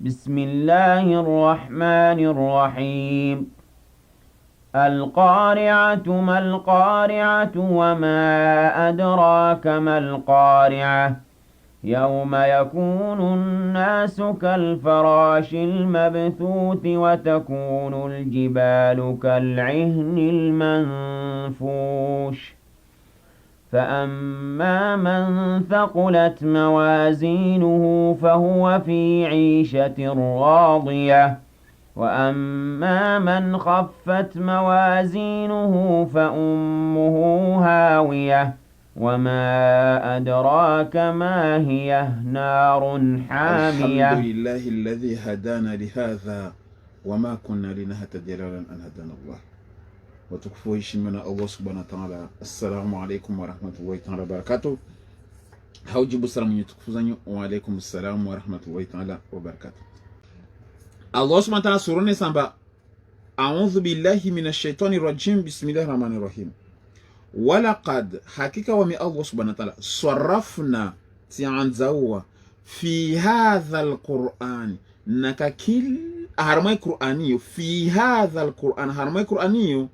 بسم الله الرحمن الرحيم القارعة ما القارعة وما أدراك ما القارعة يوم يكون الناس كالفراش المبثوث وتكون الجبال كالعهن المنفوش فأما من ثقلت موازينه فهو في عيشة راضية وأما من خفت موازينه فأمه هاوية وما أدراك ما هي نار حامية. الحمد لله الذي هدانا لهذا وما كنا لنهتدي لولا أن هدانا الله. وتكفوا هشمنا الله سبحانه وتعالى. السلام عليكم ورحمة الله تعالى وبركاته. هاوجب السلام يتكفوزاني وعليكم السلام ورحمة الله تعالى وبركاته. الله سبحانه وتعالى سورة سامبا أعوذ بالله من الشيطان الرجيم بسم الله الرحمن الرحيم. ولقد حقيقة ومي الله سبحانه وتعالى صرفنا تيانزاوا في هذا القرآن نكاكيل هرمي قرآنيو في هذا القرآن هرمي قرآنيو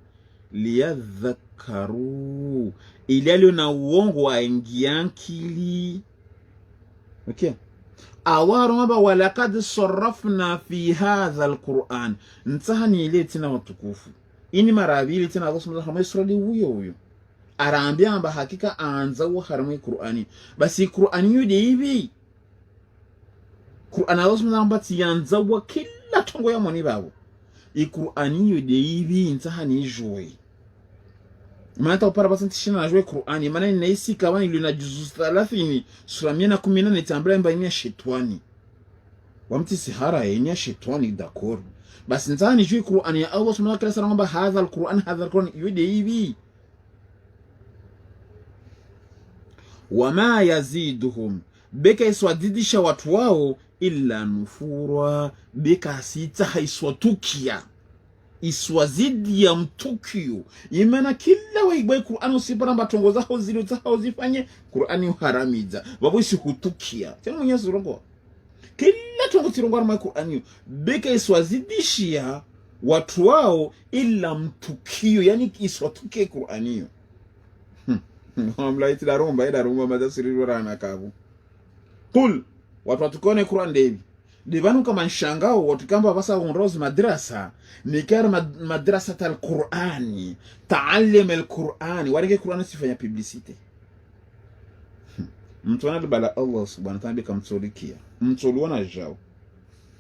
liyadhakaru ilio na uongo waingiankili. Okay, awarumaba walakad sarrafna fi hadha alquran ntahani ile tena watukufu ini marabili tena Allah subhanahu wa ta'ala huyo araambia amba hakika aanza wa haramai Qur'ani basi Qur'ani yude hivi Qur'ani Allah subhanahu wa ta'ala tianza wa kila tongo ya mwani bawo i Qur'ani yude hivi ntahani joy maana upara basi tishina na joy Qur'ani maana inaisi kama ilina juzu 30 sura 118 tambla mbanya shetani wamti sihara yenya shetani dakor basi ntahani joy Qur'ani ya Allah subhanahu wa ta'ala saramba hadha alquran yude hivi wama yaziduhum beka iswadidisha watu wao illa nufura beka sita haiswatukia iswazidi ya mtukio imana kila waigwe Qur'an usipara mbatongo zao zile zao zifanye Qur'ani uharamiza babu isikutukia tena Mwenyezi Mungu kila tongo tirongwa na Qur'ani beka iswazidishia watu wao illa mtukio yani iswatuke Qur'ani Hamla iti ida rumba madasiri rana kabu. Kul watu watukone Qur'an devi. Divanu kama nshangao watukamba basa unrozi madrasa nikara madrasa tal Qur'ani taallim al-Qur'ani warike Qur'ani sifanya publicity. Mtuana bala Allah subhanahu wa ta'ala bikamtsolikia. Mtsoluana jao.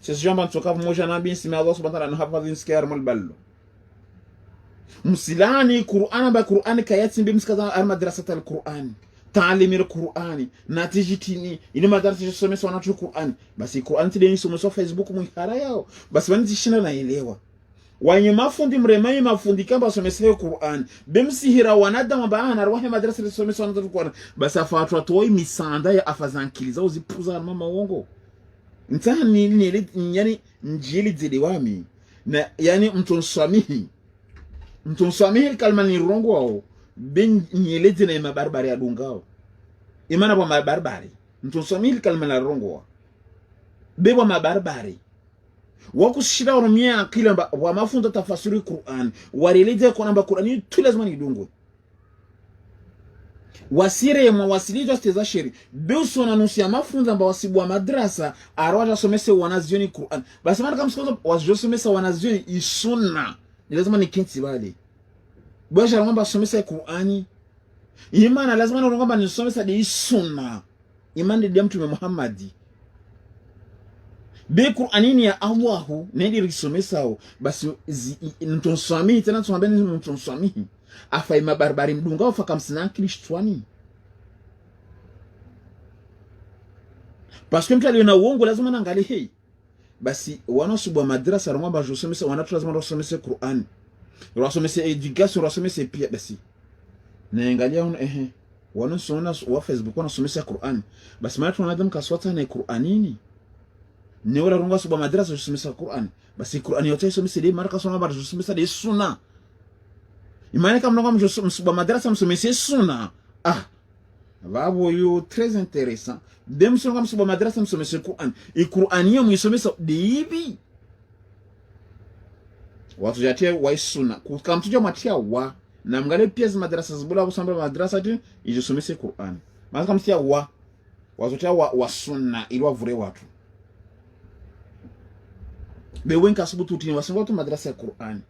Sisi jamba ntoka moja nabii sima Allah subhanahu wa ta'ala hafadhi nsikia mal ballo. Msilani Qur'an ba Qur'an kayati mbi msikaza al madrasata al Qur'an taalimi al Qur'an natijitini ini madrasa yosomesa wanatu Qur'an basi Qur'an tideni someso Facebook muhara yao basi wani tishina na elewa wanye mafundi mremai mafundi kamba somesa Qur'an bemsihira wanada mabana arwahe madrasa yosomesa wanatu Qur'an basi afatu atoi misanda ya afazankiliza uzipuza mama wongo ntani ni yani njili ziliwami na yani mtonsamihi mtumsamihi kalma ni rongo wao ben nyeleze na mabarbari ya dungao imana kwa mabarbari mtumsamihi kalma na rongo wao bebo mabarbari wakushira urumia akili mba wa mafunza tafasiri Qur'an wareleze kwa namba Qur'an tu lazima ni dungwe wasire ya mawasilizo steza sheri beuso na nusia mafunza mba wasibu wa madrasa arwaja somese wanazioni Qur'an basi mara kama sikozo wasijosomesa wanazioni isunna lazima ni kinti bali bwaja ngomba somesa Qur'ani imana lazima ngomba ni somesa de sunna imani de mtume Muhammadi be Qur'ani ya Allahu nedi risomesa basi ntonswami tena tunabeni ntonswami afai mabarbari mdunga ufaka msina Kristwani parce que mtu na uongo lazima naangalie hii basi wanosubu madrasa ngomba josomesa wanatu lazima wasomese Qur'ani wasomese education wasomese pia basi naangalia wanasoma wa Facebook wanasomesa Qur'ani basi mara tunadam kaswata na Qur'anini ni wala runga subu madrasa josomesa Qur'ani basi Qur'ani yote isomese de mara kasoma bado josomesa de sunna imani kama mngo msubu madrasa msomese sunna Vavo yo très intéressant. Dem so ngam so ba madrasa msome se Qur'an. E Qur'ania mwisome so dibi. Watu jatia wa sunna. Kukamtuja matia wa na mngale pia madrasa zibula kusamba madrasa ti ijisome se Qur'an. Mas kamtia wa watu tia wa sunna ilwa vure watu. Be wenka subutu tini wasimba tu madrasa ya Qur'an.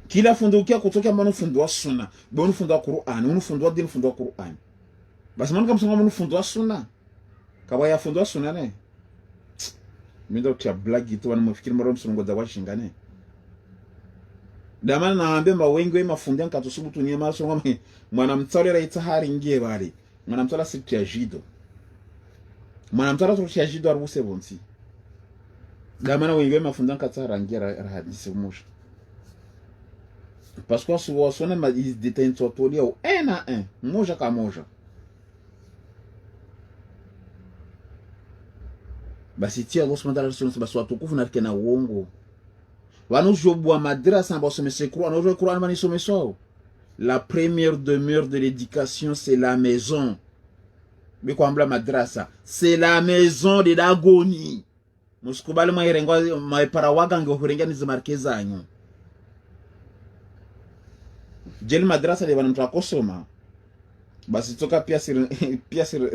Kila fundo ukia kutoka manu fundo wa sunna, be unu fundo wa Qur'an, unu fundo wa dini fundo wa Qur'an. Basi manu kamsonga manu fundo wa sunna. Kawa ya fundo wa sunna ne. Minda utia blagi tu wanu mfikiri maro msungo za washinga ne. Damana na ambe mawengi we mafundi yanka tusubutu nye masonga mwana mtale raita hari ngie bari. Mwana mtala situ ya jido. Mwana mtala tu ya jido arubuse bonsi. Damana wengi we mafundi yanka tara ngie rahadisi umusha. Parce que souvent on a des détails totally au 1 à 1, moja ka moja. Basi tia los mandala sio basi watukufu na kena uongo. Wanu jobwa madrasa ba some se croire, no croire mani some so. La première demeure de l'éducation c'est la maison. Mais quoi mbla madrasa, c'est la maison de Dagoni. Muskubali mwa irengo ma parawaga ngo hurenga ni zimarkeza anyo. Jeli madrasa de banamtra kosoma basi toka pia sir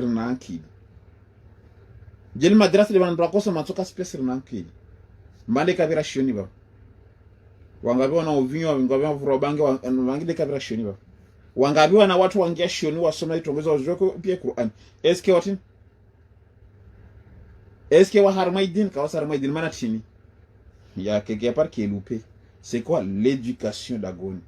nanki. Jeli madrasa de banamtra kosoma toka pia sir nanki. Mbande kabira shioni ba. Wangabi wana uvinyo wangabi vurobange wangide kabira shioni ba. Wangabi wana watu wangia shioni wasoma itongoza wazoko pia Qur'an. Eske watin? Eske wa harmaidin ka wasarmaidin mana chini. Ya quelque part qui est loupé. C'est quoi l'éducation d'Agoni?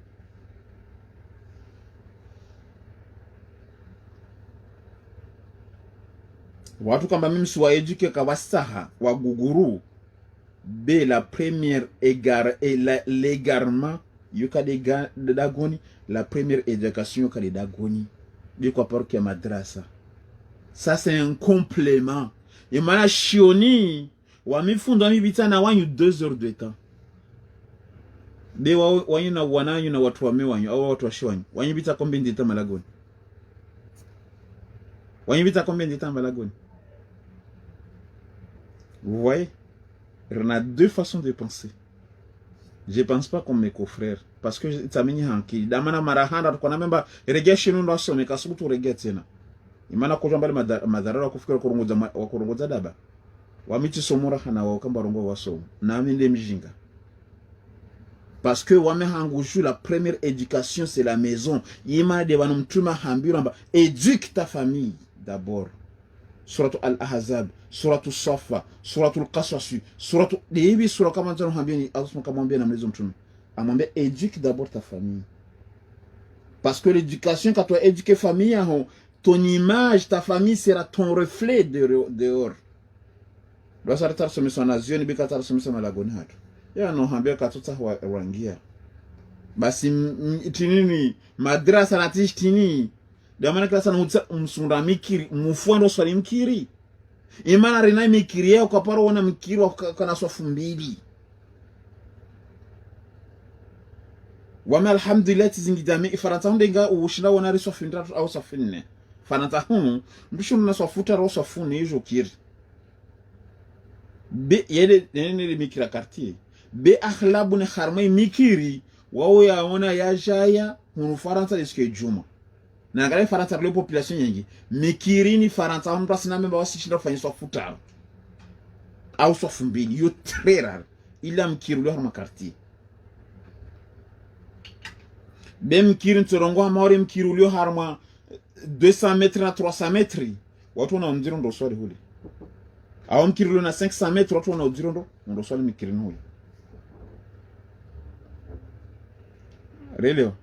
Watu kamba mimi siwa eduke kawasaha wa guguru be la première l'égarement yuka de Dagoni, la première éducation yuka de Dagoni de quoi par que madrasa. Ça c'est un complément. Et mana shioni wa mifundo mibita na wanyu 2 heures de temps. De wanyu na wananyu na watu wame wanyu au watu washiwanyu. Wanyu bita combien de temps malagoni? Wanyu bita combien de temps malagoni? Vous voyez, on a 2 façons de penser. Je pense pas comme mes confrères. Parce que ça m'a dit, damana marahanda, tukona memba, regia shinu ndo asome, kasubutu regia tena. Imana kujambali madharara wa kufikira wakurongoza daba. Wamiti somura hana wakamba rongo wasomu. Na aminde mjinga. Parce que wame hanguju, la première éducation c'est la maison. Ima de wanumtuma hambiramba. Éduque ta famille d'abord. Suratu Al-Ahzab, suratu Safa, suratu Al-Qasas, suratu Debi, suratu Kamanjano Hambieni, Alsmo Kamambien na mlezo mtume. Amambia éduque d'abord ta famille. Parce que l'éducation, quand tu as éduqué famille, ton image, ta famille sera ton reflet dehors. Lorsque tu as reçu son azio, tu as reçu son malagonat. Ya no hambia katuta wangia. Basi tinini madrasa natish tini. Damana klasa na msunda mikiri, mfuando swali mkiri. Imana rina mikiri yao kwa paro wana mkiri wa kana swafu mbili. Wame alhamdulillah tizingidami ifaranta hunde inga ushina wana ri swafu ndatu au swafu nne. Faranta hunu, mbishu nuna swafuta rao swafu ne ijo kiri. Be yede nene mikira kartier. Be akhlabu ne kharmai mikiri, wao ya wana ya jaya, hunu faranta desuke juma. Na ngale faranta le population yengi mikirini faranta on place na memba wasishinda kufanya swafuta au swafu mbili yo très rare ila mkiri lo harma quartier be mkiri ntorongo amore mkiri lo harma 200 metres na 300 metres watu na ndiro ndo swali huli au mkiri lo na 500 metres watu na ndiro ndo swali mkiri huli releo.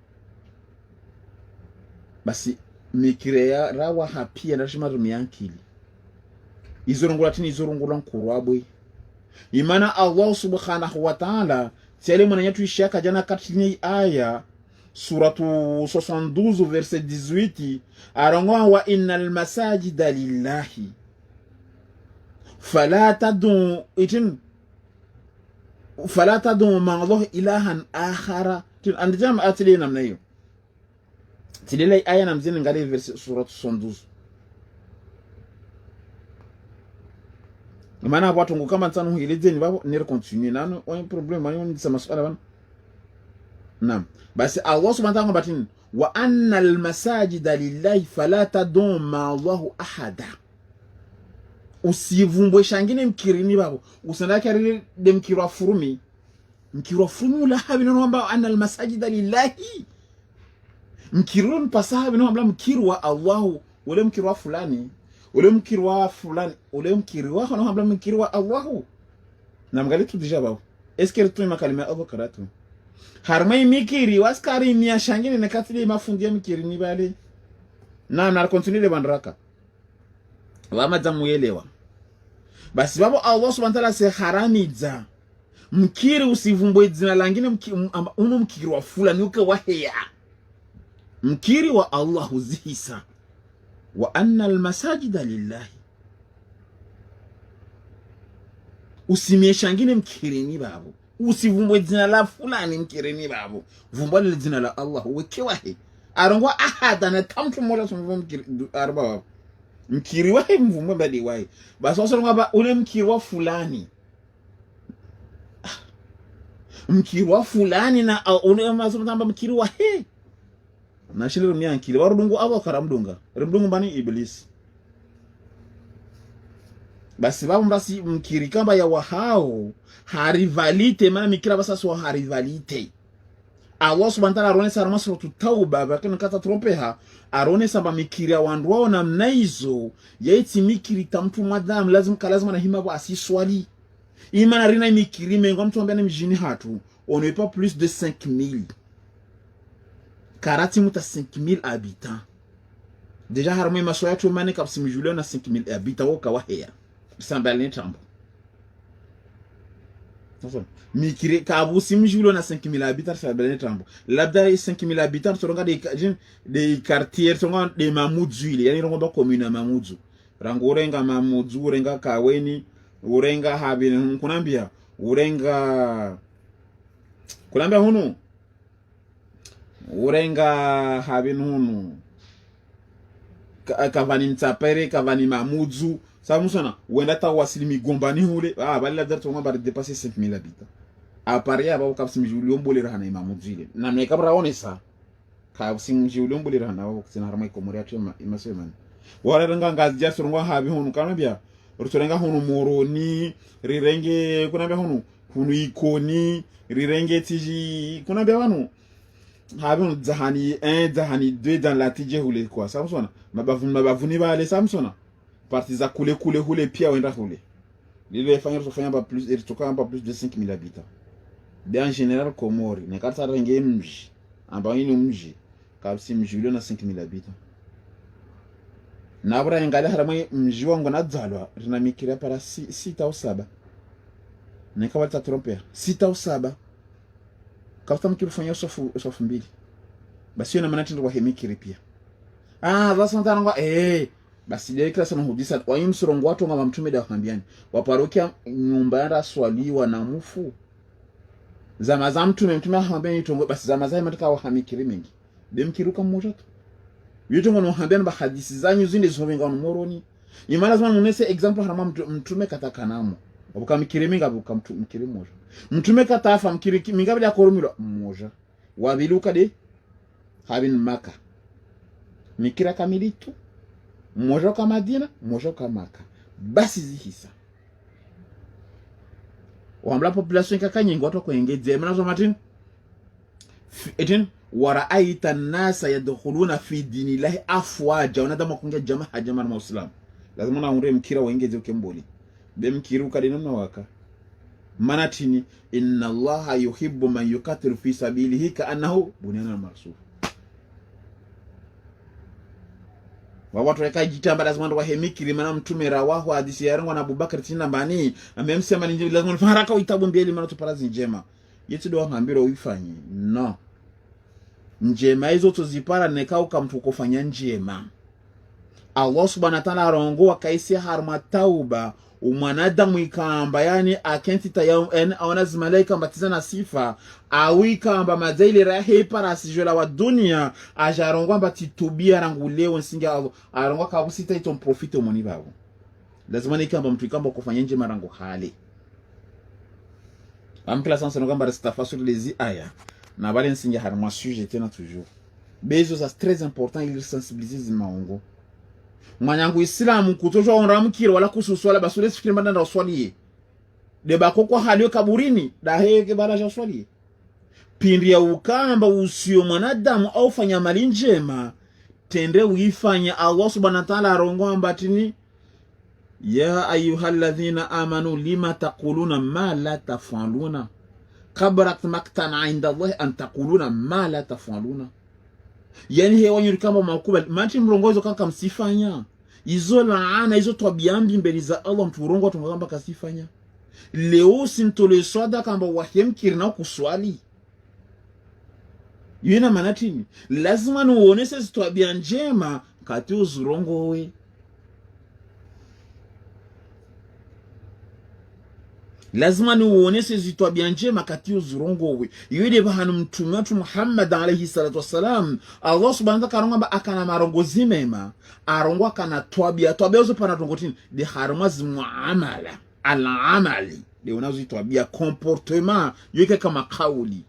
Basi mikirea rawa hapia na shima rumiankili. Izorongula tini izorongula nkurwabwe. Imana Allah subhanahu wa ta'ala tiale mwana nyatu ishaka jana katini aya suratu 72 verset 18 arongwa wa innal masajida lillahi fala tadun ma Allah ilahan akhara. Andijam atili namna hiyo. Tilele aya na mzini ngali verset suratu 72. maana watu ngo kama tsanu hileze ni babo ni continue nano un problème mani on disa masala bana naam basi Allah subhanahu wa ta'ala wa anna al masajida lillahi fala tadum ma Allah ahada usivumbwe shangine mkirini babo usandaka rile de mkirwa furumi la habi no amba anna al masajida lillahi mkirun pasahabi no amba mkirwa Allah wala mkirwa fulani ule mkirwa fulani ule mkirwa no amba mkirwa Allah na mgalitu deja babo est-ce que tu makalima abo karatu harmai mikiri waskari mia shangine na katili mafundia mikirini bale na continue le bandraka wama zamuelewa basi babo Allah subhanahu wa ta'ala se haramiza mkiri usivumbwe jina langine uno mkiri wa fulani uke waheya mkiri wa Allah uzihisa wa anna almasajida lillahi usimie shangine mkirini babo usivumbwe jina la fulani mkirini babo vumbwa le jina la Allah uke wahe arongwa ahada na tamtu mola sumvu mkiri arba babo mkiri wahe mvumbwe badi wahe basi waso ngaba ule mkiri wa fulani mkiri wa fulani na ule mazumtamba mkiri wahe na shile rumia nkiri warudungu abo karamdunga rumdungu bani iblis basi babu mbasi mkiri kamba ya wahao harivalite maana mikira basa so harivalite Allah subhanahu wa ta'ala arone sarama suratu tauba bakino kata trompeha arone samba mikiri ya wandu wao na mnaizo yaiti mikiri tamtu madam lazima na hima bo asiswali imana rina mikiri mengo mtu ambia mjini hatu on n'est pas plus de 5000 karati muta 5000 habitants déjà harmo masoya tu mane kapsi mjulio na 5000 habitants woka wahea sambale tambo mikiri kabu simjulio na 5000 habitants sambale tambo labda 5000 habitants soronga des quartiers soronga de Mamoudzou ile yani rongo ba commune ya Mamoudzou rangorenga Mamoudzou urenga Kaweni urenga habini kunambia urenga hunu urenga habini hunu kavani mtapere kavani Mamoudzou samusona wenda ta wasili migombani hule bali la date on va dépasser 5000 habitants à Paris aba kapsim julio mbolera hana Mamoudzou ile na mekabra onesa kapsim julio mbolera hana wa kusina harma ikomori atema imasemani wala ranga ngazi jasurungwa habi hunu kanambia ruturenga hunu moroni rirenge kunambia hunu ikoni rirenge tiji kunambia wanu habi zahani 1 zahani 2 dans la tije hule kwa samsona mabavuni bale samsona parti za kule hule pia wenda hule lile fanya pas plus iritoka pas plus de 5000 habitants de en général Komori ne kata renge mji amba yini mji kabsi mji ule na 5000 habitants nabura ingale haramwe mji wangu nadzalwa rina mikira para 6 au 7 nikawa ta tromper 6 au 7 kapta mkifanya sofu 2 basi na manati ndo hemikiri pia basi ntanangwa basi ile kila sana hudisa wa imsurongo watu ngama mtume da kwambiani waparokia nyumba yanda swaliwa na mufu zama za mtume hambiani tongo basi zama za mataka wa hamikiri mengi demkiruka mmoja tu yuto ngono hambiani ba hadisi zanyu zinde zovenga no moroni imana lazima munese example harama mtume katakanamo wabukamikiri menga bukamtukiri mmoja mtume katafa mkiri mingabe ya koromiro mmoja wabiluka de habin Maka mikira kamilitu mmoja kwa Madina mmoja kwa Maka basi zihisa wambla population kakanyingi watu kwengeze mnazo Martin etin waraaita nasa yadkhuluna fi dinillahi afwaja unadama kungia jamaa na Muislam lazima na unre mkira wengeze ukemboli bemkiru kadina na waka manatini inna Allaha yuhibbu man yuqatilu fi sabilihi ka'annahu bunyanun marsuf watu weka jitamba lazima ndo wahemikiri maana mtume rawahu hadisi ya na Abubakar tina bani amemsema ni lazima haraka itabu mbele maana tuparazi njema yetu ndo ngambiro uifanye no njema hizo tuzipara nekao ukamtu kufanya njema Allah subhanahu wa ta'ala arongoa kaisi harma tauba umwanadamu ikamba yani akenti tayo aona zimalaika mbatiza na sifa awika amba mazaili rahe para sijola wa dunia ajarongwa mbati tubia rangulewo nsinga arongoa kabusita iton profite moni babo lazima ni kamba mtu kamba kufanya nje marango hali amkila sansa no kamba restafasul les aya na bale nsinga harma sujet tena toujours bezo ça c'est très important il sensibiliser maongo mwanyangu islamu kutojo onramkira wala kususwala basule sifikiri mbanda ndo swali de bakoko hali kaburini da heke baraja swali pindi ya ukamba usio mwanadamu au fanya mali njema tende uifanya Allah subhanahu wa ta'ala arongo ambatini ya ayyuhalladhina amanu lima taquluna ma la taf'aluna kabrat maqtan 'inda Allah an taquluna ma la taf'aluna. Yani hewa nyuri kama makubali mati mrongozo kaka msifanya izo laana izo tabiambi mbele za Allah mturongo tungamba kasifanya leo sintole swada kamba wahemkiri na kuswali yuna manatini lazima nuonese tabia njema kati uzurongo we lazima nuonese tabia njema kati uzurongo we yule bahanu mtume wetu Muhammad alayhi salatu wasalam Allah subhanahu wa ta'ala ngamba akana marongozi mema arongo akana tabia uzo pana tongotini de harmazi muamala al-amali de unazo tabia comportement yeke kama kauli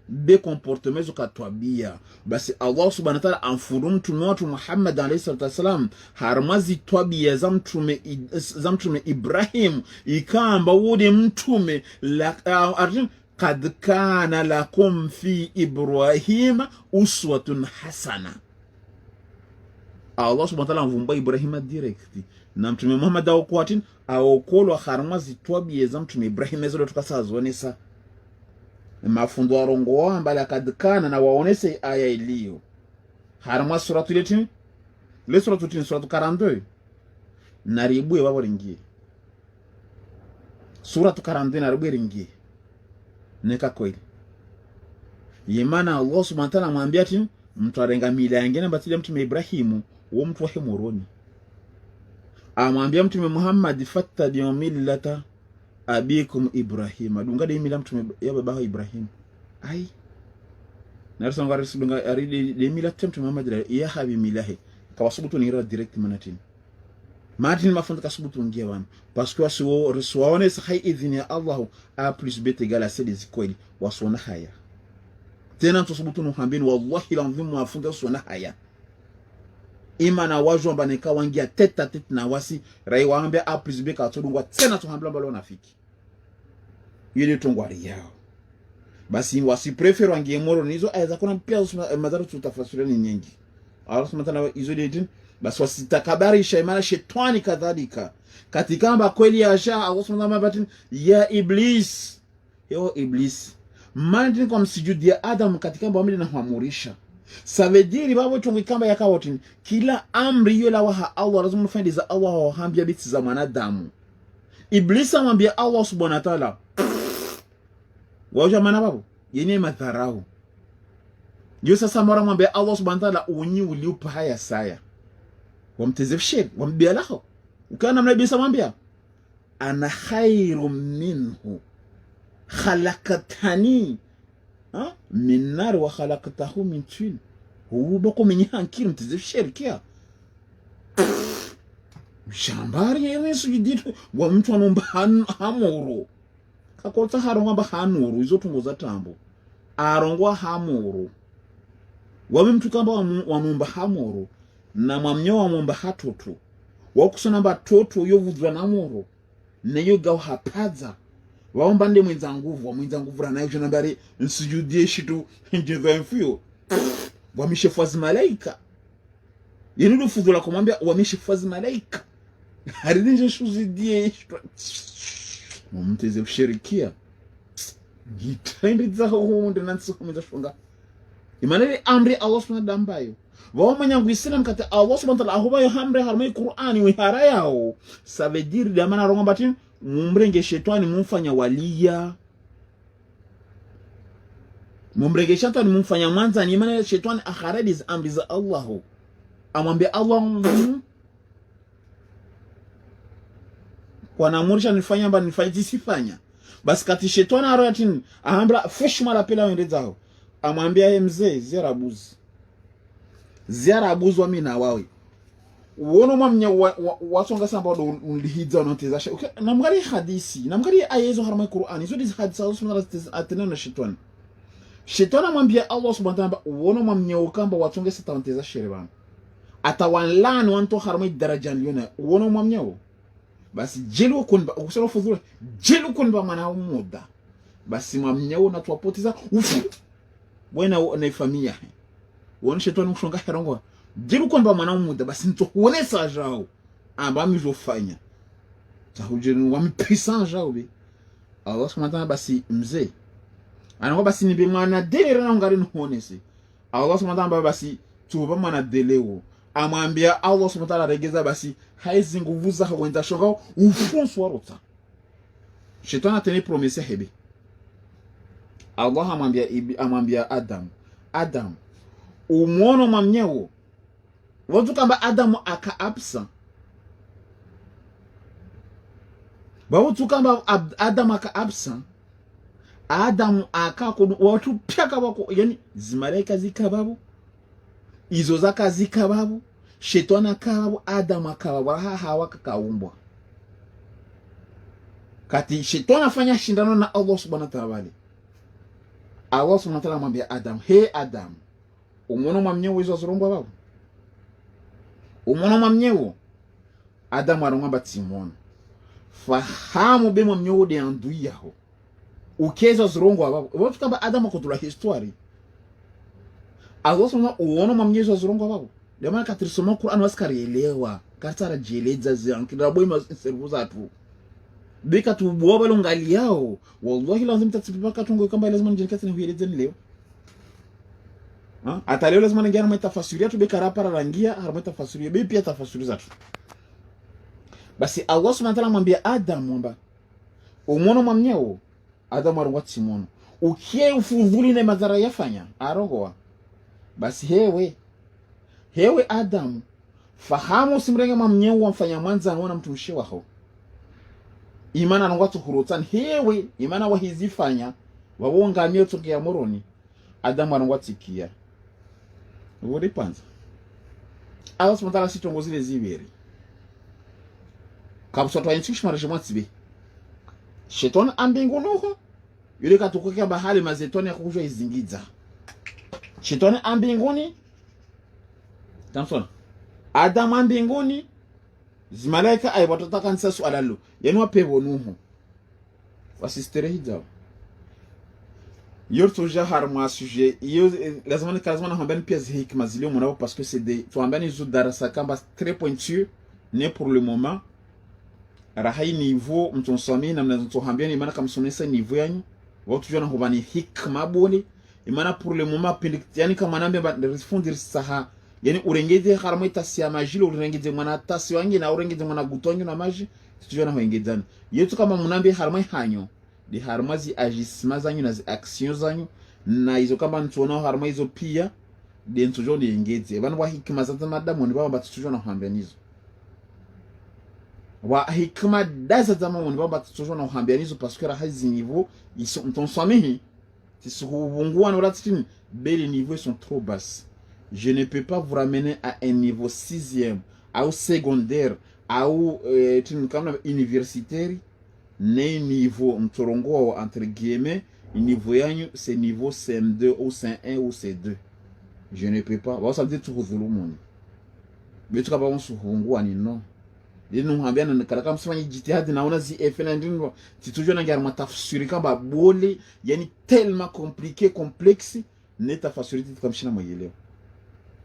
be comportement zoka tabia basi Allah subhanahu wa ta'ala anfuru mtume wetu Muhammad alayhi salatu wasalam harmazi tabia za mtume Ibrahim ikamba wode mtume la qad kana lakum fi Ibrahim uswatun hasana. Allah subhanahu wa ta'ala anvumba Ibrahim direct na mtume Muhammad awokwatin awokolo harmazi tabia za mtume Ibrahim ezo tukasazonesa mafundo arongo ambala kadkana na waonese aya iliyo harma suratu letini le suratu tin suratu 42 na ribwe babo ringi suratu 42 na ribwe ringi neka kweli yemana Allah subhanahu wa ta'ala mwambia ati mtu arenga mila yangene batile mtume Ibrahimu wo mtu wa hemoroni amwambia mtume Muhammad fattabi millata abikum Ibrahim dunga de mila mtume ya baba Ibrahim ai narso ngari dunga ari de mila mtume Muhammad ya habi milahe kawasubutu ni direct manatin martin mafunda kasubutu ngia wan parce que waone sa hay idhini ya Allah a plus b égale à c des kweli wasona haya tena tusubutu no hambini wallahi lanzim mafunda sona haya imana wajwa baneka wangia tete à tete na wasi rai waambia a plus b ka tudungwa tena tuhambla mbalo nafiki yele tongwari yao basi wasi prefer wangie moro nizo aiza kuna pia madhara tutafasiri ni nyingi Allah subhanahu izo detin basi wasitakabari shaimana shetani kadhalika katika amba kweli ya sha Allah subhanahu batin ya iblis yo iblis mandin kwa msujudi ya Adam katika amba amri na huamurisha savediri babo tungikamba yakawotin kila amri yola wa Allah lazima mfanye za Allah wahambia biti za mwanadamu iblis amwambia Allah subhanahu wa ta'ala waja mana babu yenye madharau ndio sasa mara mwambia Allah subhanahu wa ta'ala unyi uliupa haya saya wamtezefshir wambia laho ukana mnabii samwambia ana khairum minhu khalaqtani min nar wa khalaqtahu min tin huwa bako minyankiri mtezefshir kia shambari yesu yiditu wa mtu anomba hamoro kakota haronga ba hanuru izotungoza tambo arongwa hamuru wabe mtu kamba wamumba hamuru na mwamnyo wamumba hatoto wakusona ba toto yovuzwa na moro nayo gaw hapaza waomba nde mwenza nguvu nayo jona bari nsujudie shitu njeza mfio wamishefwazi malaika yenu fudhula kumwambia wamishefwazi malaika haridinje shuzidie mumteze kushirikia ngitrendi za hunde nansukumiza shunga imanele amri Allah subhanahu wa ta'ala wao manyangu Islam kata Allah subhanahu wa ta'ala ahubayo hamre harmai Qur'ani wihara yao savediri da mana ronga batin mumrenge shetani mumfanya walia mumrenge shetani mumfanya manza ni maana shetani akharadi amri za Allah amwambia Allah kwa namurisha nifanya mba nifanya tisifanya basi kati shetani aroyatin ahambra fushma la pela wende zao amwambia mzee ziarabuzi wa mimi na wawe wono mwamnya wasonga samba do ulihidza unateza okay namgari hadisi namgari ayezo harama Qur'an hizo hizi hadisi Allah subhanahu wa ta'ala atena na shetani amwambia Allah subhanahu wa ta'ala wono mwamnya ukamba watonge sitawanteza shere bana atawanlani wanto harama daraja liona wono mwamnya basi jelu kunba ukusema fudhula jelu kunba mana muda basi mwamnya na tuwapoteza ufu bwana na familia wono shetani mshonga herongo jelu kwamba mwana muda basi nitokuonesa jao amba mizofanya tahujeni wa mpuissant jao be Allah subhanahu basi mzee anakuwa basi nibe mwana dele na ngari nhuonese Allah subhanahu basi tuba mwana deleo amwambia Allah subhanahu regeza basi haizi nguvu za wenda shoga ufonso warota shetani atene promesse hebe Allah amwambia Adam umwono mwamnyeo watu kamba Adamu aka absa watu kamba Adamu aka absa Adamu aka watu pia kabako yani zimareka zikababu izo zaka zikababu shetani akababu Adamu akababu hawa kakaumbwa kati shetani afanya shindano na Allah subhanahu wa ta'ala Allah subhanahu wa ta'ala mwambia Adam he Adam umono mwamnyewo izo zurongwa babu umono mwamnyewo Adamu arongwa timono fahamu be mwamnyewo de andui yaho ukezo zurongwa babu watu kamba Adamu kutula history Allah subhanahu uono mwamnyewo zurongwa babu demana katirisoma Qur'an wasikarielewa katara jeleza ziankira boy ma servuza tu bika tu boba longali yao wallahi lazima tatipaka tungo kamba lazima njinkati nihueleze leo hata leo lazima ningia na tafasiria tu bika rapara rangia harama tafasiria be pia tafasiri zatu basi Allah subhanahu wa ta'ala mwambia Adam mwamba umono mwamnyeo Adam arongwa timono ukie ufudhuli na madhara yafanya arongoa basi hewe Adam fahamu simrenge mwamnyeo wamfanya mwanza anaona mtumishi wako imana anongwa tuhurutan hewe imana wahizifanya wawonga mioto ya moroni Adam anongwa tikia wori panza Allah subhanahu wa ta'ala sitongo zile zibiri kabso to yintish marajema tibe shetani ambingunuho yule katukoka bahali mazetoni akujwa izingiza shetani ambinguni tamsona Adam ambinguni zimalaika ay watotaka nsa swala lo yani wapevo nuhu wasistere hijab yorto jahar ma sujet yo lazima na hambani pia hikma zilio mwanao parce que c'est des to hambani zu darasa kamba très pointu ne pour le moment rahai niveau mtonsami na mnazo hambani imana kamsomesa niveau yanyu watu jona hubani hikma boni imana pour le moment yani kama nambe ba responder saha yani urengeze haramo itasiya majilo urengeze mwana tasi wangi na urengeze mwana gutonyo na maji tujona hoengezana yetu kama munambe haramo hanyo di harmazi agissement zanyu na actions zanyu na izo kama ntona haramo izo pia de ntujona yengeze bana wa hikima za madamu ni baba batujona hambanizo wa hikima daza za mama ni baba batujona hambanizo parce que rahazi niveau ils sont ton somehi tisubungua na ratini beli niveaux sont trop basses. Je ne peux pas vous ramener à un niveau 6e, au secondaire, au universitaire, ne niveau mtorongo entre guillemets, niveau yanyu c'est niveau CM2 ou C1 ou C2. Je ne peux pas. Ça veut dire tout le monde. Mais tu vas pas on ni non. Nous hambia na kalaka msifanye jitihadi naona FNN ndio titujua na ngarma tafsiri kama bole yani tellement compliqué complexe ne tafsiri tukamshina mwelewa.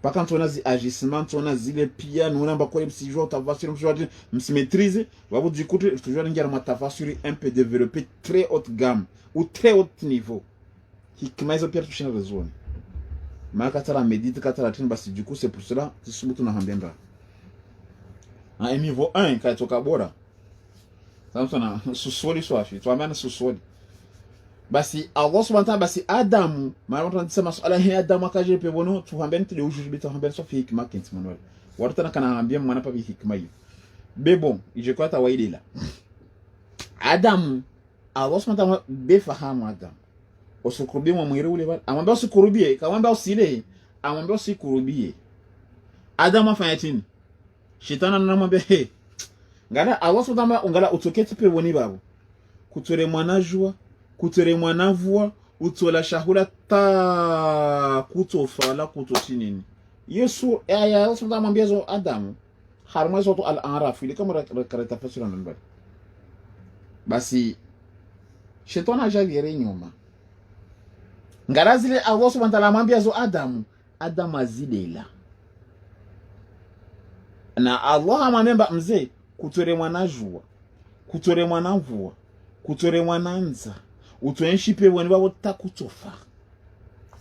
Paka ntona zi agissement ntona zile pia nuna mbakole msijua tafsiri msijua msimaîtrise wabu dikutu tujua ngarma tafsiri un peu développé très haute gamme ou très haut niveau. Hikima hizo pia tushina rezoni. Maka tala médite katala tin basi du coup c'est pour cela tisubutu na hambenda. Un niveau 1 quand tu kabora samsona susoli swafi tu amana susoli basi Allah subhanahu wa ta'ala basi Adam mara mtu anasema swala hii Adam akaje pebono tu hambeni tule ujuju bita hambeni sofi hikma kinti monwali watu kana ambia mwana pa hikma hiyo bebo ije kwa tawaidila Adam Allah subhanahu wa ta'ala befahamu Adam usukurubie mwire ule bali amwambia usikurubie kamwambia usile amwambia usikurubie Adam afanya tini shetani anamwambia ngala Allah subhanahu ngala utoketi pe woni babo kutore mwanajua kutore mwanavua utola shahula ta kutofala kutosinini Yesu aya Allah subhanahu mwambia zo Adamu harma zoto al-Araf ile kama karata fasira nambari basi shetani ajavire nyuma ngala zile Allah subhanahu mwambia zo Adamu azilela na Allah amamemba mzee kutore mwanajua kutore mwanavua kutore mwananza utoenshi pe wani babo takutofa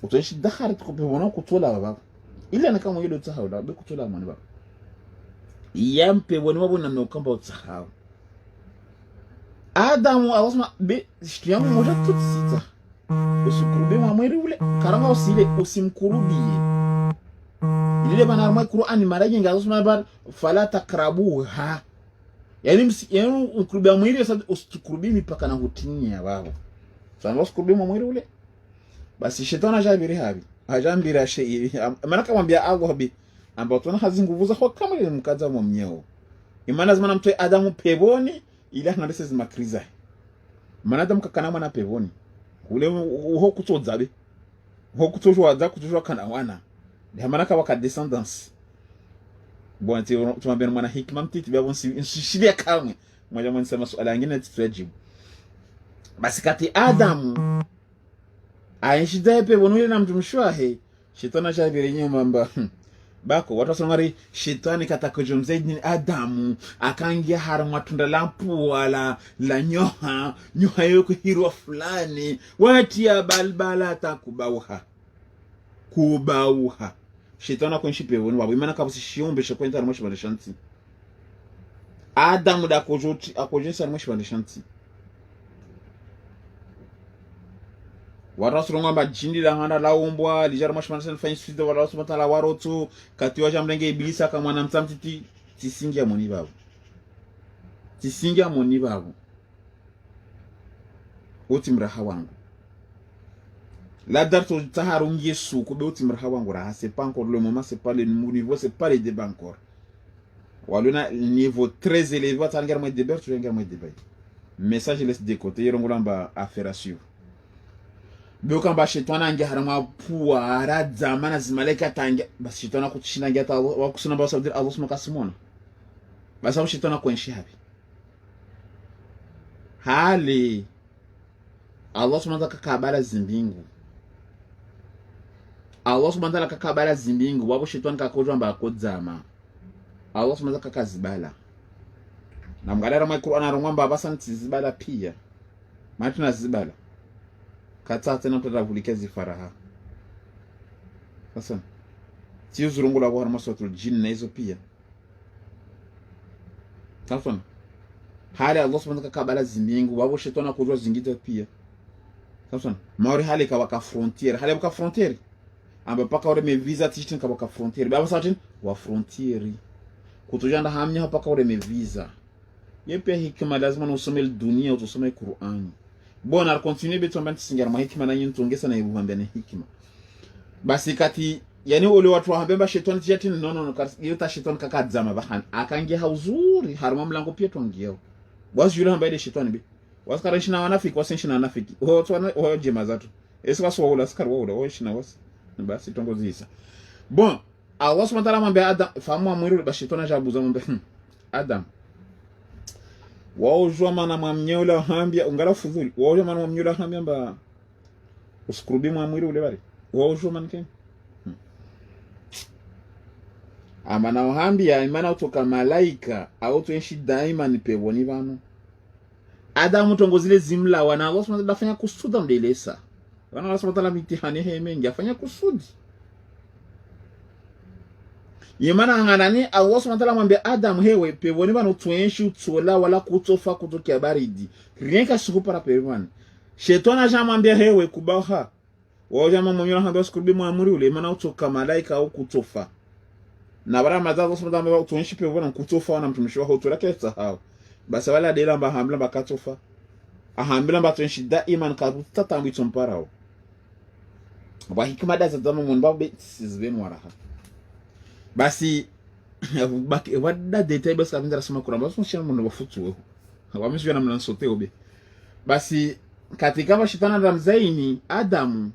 utoenshi dakhari tukope wana kutola baba ile kama ile utahawla be kutola mwana baba yampe wani babo na mekamba utahawla Adamu awasma be shtiyamu moja tutsita usikurube mwamweri ule karanga usile usimkurubie ile bana arma Qur'an maraje ngazosma bar fala takrabuha yani ukurubia mwiri sasa usikurubi mipaka na hutini ya babo sana usikurubi mwiri ule basi shetani ajabiri habi ajambira shay maana kama mbia Allah bi ambao tuna hazi nguvu za kwa kama ile mkaza mwamnyeo imana lazima mtoe Adamu peboni ila na ndese zimakriza maana Adamu kakana mwana peboni ule ho kutozabe ho kutojwa za kutojwa kana wana ndio maana kama ka descendance bon tumwambia mwana hikma mtiti babo nsishilia kamwe mmoja mwana sema swala lingine tutajibu basi kati Adamu aishida pe bonule na mtumshwa shetani ajabiri nyuma mba bako watu wasongari shetani katakojomzaidi Adamu akaingia harama tunda la pua la nyoha yoko hirwa fulani watia balbala takubauha shetani akonshi pe woni wabo imana kabusi shiombe shekwenta armoshi badashanti Adamu da akojinsa armoshi badashanti warasulunga majindi la ngana la umbwa lijara mashmanasa nifanya suida warasumata la warotu katiwa jamlenge ibilisa kama na mtamtiti tisingia moni babu oti mraha wangu la darto taharungi Yesu kube oti mraha wangu raha c'est pas encore le moment, c'est pas le niveau, c'est pas le débat encore waluna niveau très élevé watangira mwa débat tu ngira mwa débat message laisse de côté yerongolamba affaire à suivre Bioka mba shetani ange harama puwa haradza mana zimaleka tange basi shetani kutushinda nge ata wakusuna ba sabdir Allah subhanahu kasimona basi shetani kwenshi hapi hali Allah subhanahu kakabala zimbingu Allah subhanahu kakabala zimbingu wabo shetani kakojwa mba kodzama Allah subhanahu kakazibala na mgalera mwa Qur'an arongwa basa ntizibala pia matuna zibala kata tena mtatavulikia zifaraha sasa sio zurungu la bwana masotul jinn na hizo pia sasa hali Allah subhanahu wa ta'ala zimbingu wabo shetani kujua zingita pia sasa maori hali ka frontier hali ka frontier amba paka ore me visa titin ka frontier baba satin wa frontier kutujanda hamnya paka ore me visa yepe hikma lazima usome dunia usome Qur'an bona continue betu mbani singara mahikima na nyintu ongesa na ibubambia na hikima basi kati yani ule watu wahambemba shetani tijati no yota shetani kakadzama bahani akangia hauzuri haruma mlango pia tuangiao wazi yule ambaye shetani be wasikarishi na wanafiki wasenshi na wanafiki ho jema zatu esika so wala sikar wala ho shina wasi basi tongozisa bon Allah subhanahu wa ta'ala mwambia Adam fahamu amwiri ba shetani ajabuza mwambia Adam wao jua mana mwamnyola hambia ungala fudhuli wao jua mana mwamnyola hambia mba usikurubi mwamwiri ule bari wao jua mana ken amana hambia imana utoka malaika au tuenshi daima ni peboni vano Adamu tongozile zimla wana Allah subhanahu wa ta'ala fanya kusuda mdelesa wana Allah subhanahu wa ta'ala mitihani hemengi afanya kusudi Yemana nganani Allah subhanahu wa ta'ala mwambia Adam hewe peboni bano tuenshi utsola wala kutofa kutokia baridi rien ka siku para peboni shetani ajamwambia hewe kubaha wao jamaa mwenyewe hamba sikurubi mwamuri ule maana utoka malaika au kutofa na bara mazazo subhanahu wa ta'ala tuenshi peboni kutofa na mtumishi wao utola kesa hao basi wala dela mba hamla bakatofa ahambila mba tuenshi daima karuta tambi tsomparao ba hikma da zama mun ba be sizben waraha basi baki wadda detail basi kabinda soma Qur'an basi mshana mwana wafutu wewe wameshiwa na mlansote obe basi katika mashetani ramzaini Adamu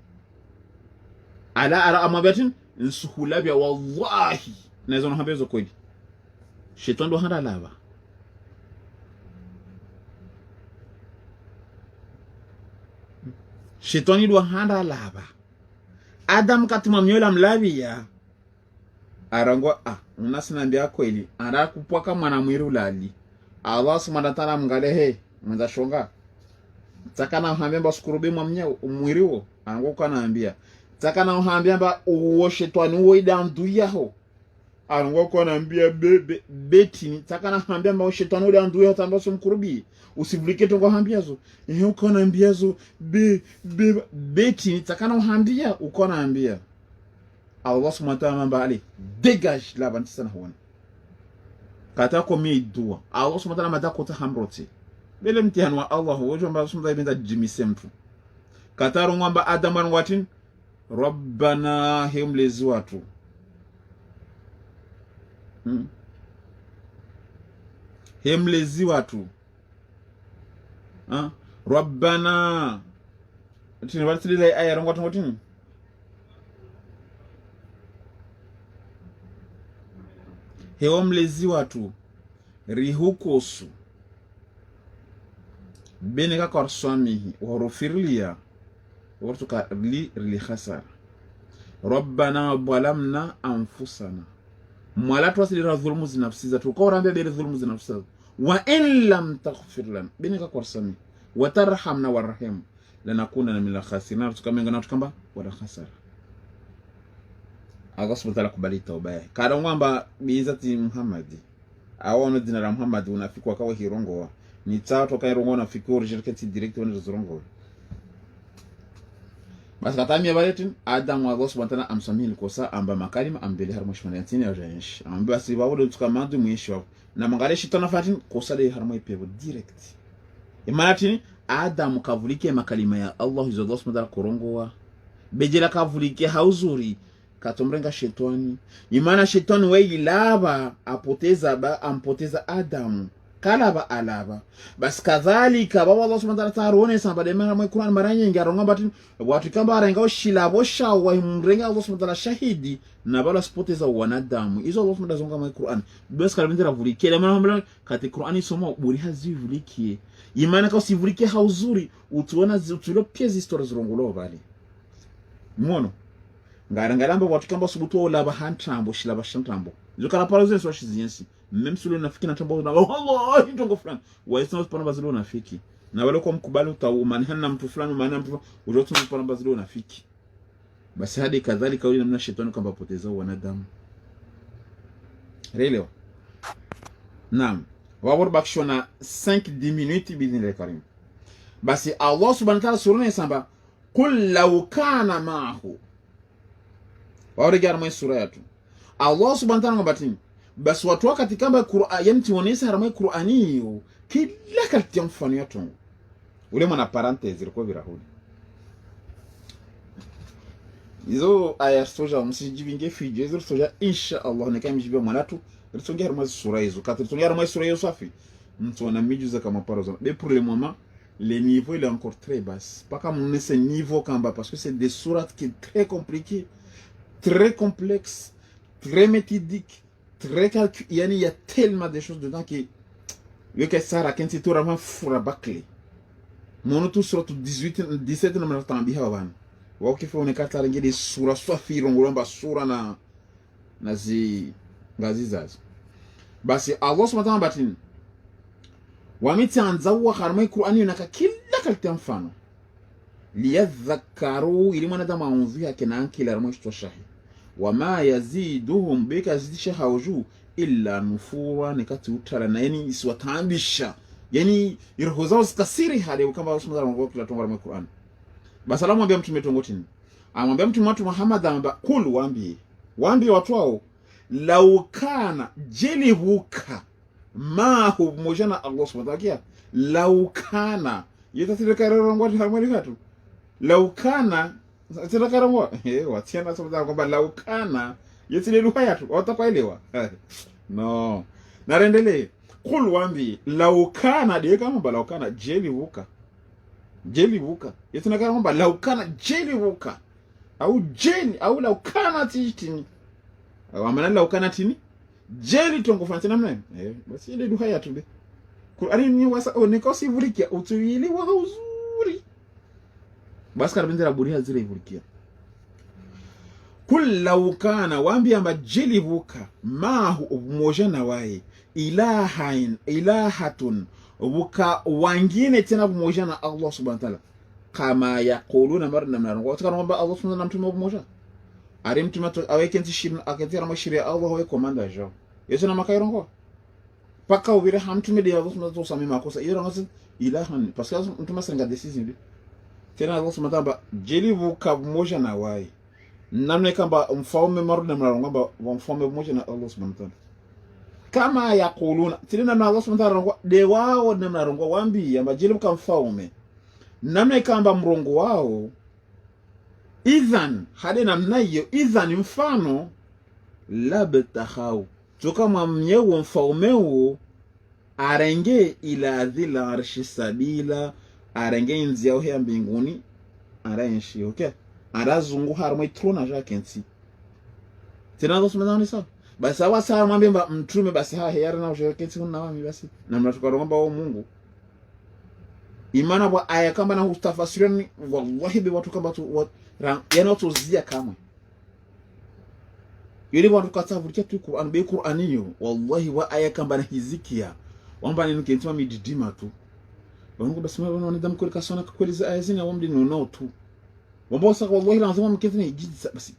ala amwabatin nsuhula bya wallahi nazo no habezo kweli shetani ndo handa lava shetani ndo handa lava Adam katima mnyola mlavia arangwa unasinambia kweli ara kupwaka mwana mwiru lali Allah subhanahu wa ta'ala mngalehe mwanza shonga takana uhambia sikurubi mwamnya mwiriwo angoka naambia takana uhambia ba uwo shetani uwo idandu yaho angoka naambia beti takana uhambia ba shetani uwo idandu yaho tamba sumkurubi usivulike tongo hambia zo uko naambia zo beti takana uhambia uko naambia Allah subhanahu wa ta'ala mbali dégage la banti sana huona kata komi dua Allah subhanahu wa ta'ala madako ta hamrote bele mtihani wa Allah wojo mba subhanahu wa ta'ala jimise mtu kata rongwamba Adam watin rabbana himlezi watu himlezi watu rabbana tini wati ile aya rongwatu ngotini hewa mlezi watu rihukosu beneka kwa swamihi warufirlia wartuka li khasara rabbana balamna anfusana mwalatu wasilira dhulmu zinafsi zatu kwa urambia bere dhulmu zinafsi zatu wa in lam taghfir lana beneka kwa swamihi watarhamna warahim lanakuna min al-khasirin tukamenga na tukamba wala khasara Allah subhanahu wa ta'ala kubali tauba yake kada ngwamba bizati Muhammad awono dina la Muhammad unafikwa kawa hirongo ni tsato kai rongo na fikuri shirkati direct wana zorongo basi katamia baletin Adam wa Allah subhanahu wa ta'ala amsamili kosa amba makalima ambele harmashmani yatini ya jansh amba basi bawo tukamadu mwisho na mangale shitona fatin kosa de harmai pevo direct imanatini Adam kavulike makalima ya Allah hizo Allah subhanahu wa ta'ala korongoa bejela kavulike hauzuri katomrenga shetani imana shetani weyi lava ampoteza Adamu kalaba alaba bas kadhalika baba Allah subhanahu wa ta'ala rone samba de mara Qur'an maranye ngaronga batin watu kamba arenga shilabo shawa mrenga Allah subhanahu wa ta'ala shahidi na bala spoteza wanadamu izo Allah subhanahu wa ta'ala Qur'an bas kalbindira vulike le mara kati Qur'ani soma buri hazivulikie imana ka usivulike hauzuri utuona utulo piezi stories rongolo bali mono ngarangalamba watu kamba subutu ola bahantrambo shilaba shantrambo zokala paroze so shiziensi même solo nafiki na tambo na Allah itongo fulani waisema pana bazilo nafiki na wale kwa mkubali utaumani na mtu fulani maana mtu ujotu pana bazilo nafiki basi hadi kadhalika yule namna shetani kamba poteza wanadamu relewa naam wabor bakshona 5-10 minutes bidin karim basi Allah subhanahu wa ta'ala suruna samba qul law kana ma'ahu waregara sura yetu Allah subhanahu wa ta'ala batini basi watu wakati kamba Qur'an yamti wonesa haramai Qur'ani hiyo kila kati mfano yetu ule mwana parenthese ilikuwa virahudi hizo aya soja msijivinge fije hizo soja insha Allah ne kama jibe mwanatu risonge haramai sura hizo kati risonge haramai sura hiyo safi mtu ana mijuza kama parozo mais pour le moment le niveau il est encore très bas pas comme ce niveau kamba parce que c'est des sourates qui est très compliqué très complexe, très méthodique, très calculé. Il y a tellement de choses dedans qui que ça raconte tout vraiment fura bâclé. Mon tout sur 17 na mnatambi hawan. Wao kifo unekata rangi de sura swafi rongolamba sura na zi ngazi zazo. Basi Allah subhanahu wa ta'ala wametianza wa harmai Qur'ani naka kila kalita mfano. Liyadhakaru ili mwanadamu aunzia kina kila mwisho shahi wama yaziduhum bika zidisha hawju illa nufura nikati utala na yani iswatambisha yani irohoza usikasiri hadi kama usumza ngo kila tonga la Qur'an basalamu ambia mtume tongotini amwambia mtume watu Muhammad amba kul waambie watu wao law kana jelibuka ma hu mojana Allah subhanahu wa ta'ala law kana yetatireka rongo harmoni hatu law kana tinakaramo watiana sababu kwamba law kana yetile lugha yetu watakuelewa no narendele kul wambi laukana de kama ba laukana jeli vuka yetu kama ba laukana jeli vuka au jeni au laukana titini au amana laukana tini jeli tongo fanti namna basi ile duha ya tumbe Qur'ani ni wasa onikosi vulikia utuili wa uzuri basi karabindira buriha zile vulikia kul laukana wambi amba jeli vuka mahu mojana wae ilahatun vuka wangine tena pamoja na Allah subhanahu wa ta'ala kama yaquluna marna mnarongo watakana kwamba Allah subhanahu wa ta'ala pamoja arimtuma awekenti shirin akatira mashiri Allah wa komanda jo yesu na makairongo paka ubire hamtume de Allah subhanahu wa ta'ala sami makosa irongo ilahan parce que mtuma senga decision tena Allah subhanahu wa ta'ala jeli vuka pamoja na wae namne kamba mfaume marna mnarongo kwamba mfaume pamoja na Allah subhanahu wa ta'ala kama yaquluna tilina na Allah subhanahu wa ta'ala de wao namna rongo wambi amajili kamfaume namna kamba mrongo wao idhan hade namna hiyo idhan mfano labtakhau tukama mnyewo mfaumeo arenge ila dhila arshi sabila arenge nzi yao ya mbinguni arenshi okay arazungu harmwe trona jakensi tena Allah subhanahu wa ta'ala basi awasa mwambie mtume basi heri na ushiriketi kuna wami basi na mnatukaromba wao Mungu imana bwa aya kama na hustafasirani wallahi bi watu kama tu yanotuzia kama yule watu katavulikia tu Qur'an be Qur'aniyo wallahi wa aya kama na hizikia wamba ni kintima mididima tu wangu basi mwana wanadamu kwa kasona kweli za aya zina wamdi no tu wamba sasa wallahi lazima mketini ijiza basi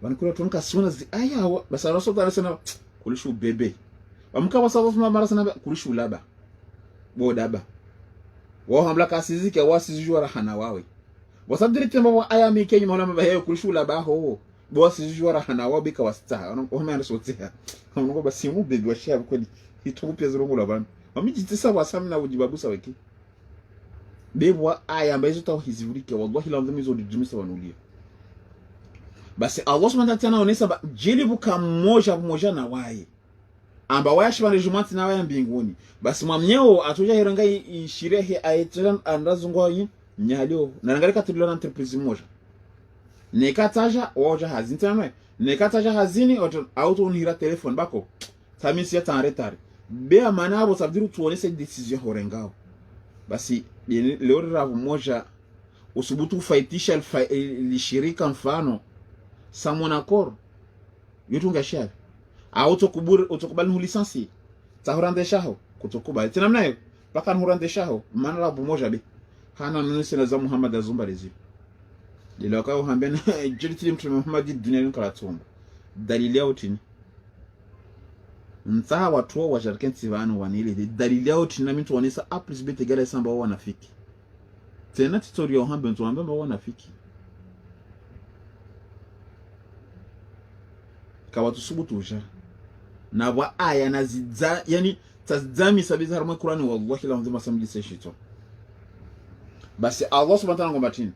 wanakula tunka siona zi aya basi rasul ta sana kulishu bebe amka wasafu mara sana kulishu laba bodaba wao hamla kasizike wasizijua rahana wawe wasadiri temba wa aya mikeni maana mabaye kulishu laba ho wasizijua rahana wawe bika wasta wanaona sotea wanaona basi mu bebe washia kweli hitupia zirongo labana wamijitisa wasamna ujibabusa weki bebwa aya ambazo tawhizivulike wallahi lazima hizo dijimisa wanulia basi Allah subhanahu wa ta'ala anaonesha jilibu kamoja pamoja na wae amba washibana jumati na wae mbinguni basi mwamnyeo atuja hiranga ishirehe ayetan andazungwa yin nyalio na ngalika tulio na entreprise moja nekataja waja hazini tena nekataja hazini auto unhira telefone bako tamisi ya tanretari bea manabo sabdiru tuonese decision horengao basi leo ravu moja usubutu faitisha lishirika mfano samona kor yutunga shavi utokubali hu lisansi tahurande shaho kutokubali tena mnayo paka nhurande shaho maana la bumoja be hana nunisi na za Muhammad azumba lezi lilo kao hambena jiriti mtume Muhammad dunia nkala tumba dalili yao tini ntaha watu wa jarkenti vanu wanile dalili yao tini na mtu wanisa a plus b tegale samba wa wanafiki tena tutorial hambe mtu ambamba wa wanafiki kawatu subutusha na wa aya nazidza yani tazami sabiza harma Qur'ani wallahi la mzima samji seshito basi Allah subhanahu wa ta'ala ngombatini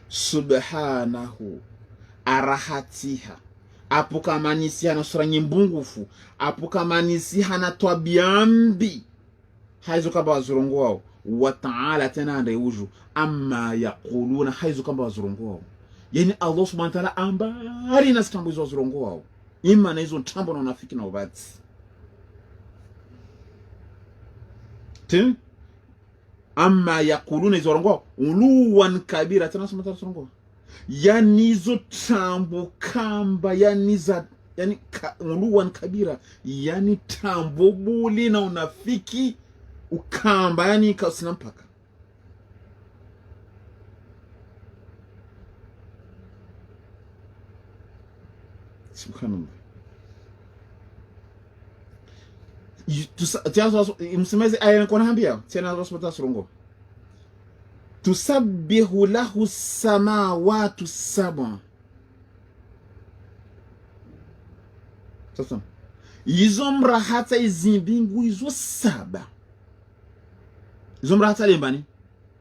subhanahu arahatiha apukamanisi na sura nyimbungufu apukamanisi na twabiambi haizo kaba wazurongo wao wa ta'ala tena nda yuju amma yaquluna haizo kaba wazurongo wao yani Allah subhanahu wa ta'ala ambari na stambu hizo wazurongo wao ima na hizo ntambo na unafiki na ubati tin amma yaquluna hizo wazurongo uluwan kabira tena subhanahu wa ta'ala wazurongo yani hizo tambo kamba yani za yani uluwan kabira yani tambo buli na unafiki ukamba yani kasina mpaka subhanallah msemezi aya kwa naambia tena Allah subhanahu wa ta'ala tusabbihu lahu samawati sab'a sasa hizo mrahata hizi mbingu hizo saba hizo mrahata lembani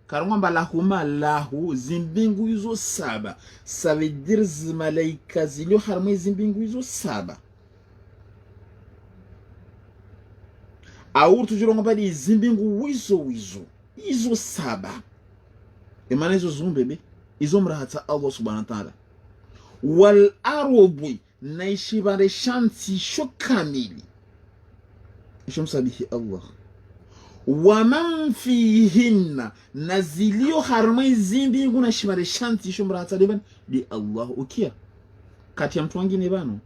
karongamba lahuma lahu zimbingu hizo saba, ça veut dire zimalaika zilio harma zimbingu hizo saba. Au tujironga di zimbingu hizo saba. Imana hizo zumbebe hizo mrahata Allah subhanahu wa ta'ala. Wal arubwi na ishibare shanti sho kamili isho msabihi Allah. Wa man fihinna na zilio harma zimbingu na ishibare shanti isho mrahata di Allah. Ukia kati ya mtu wengine bano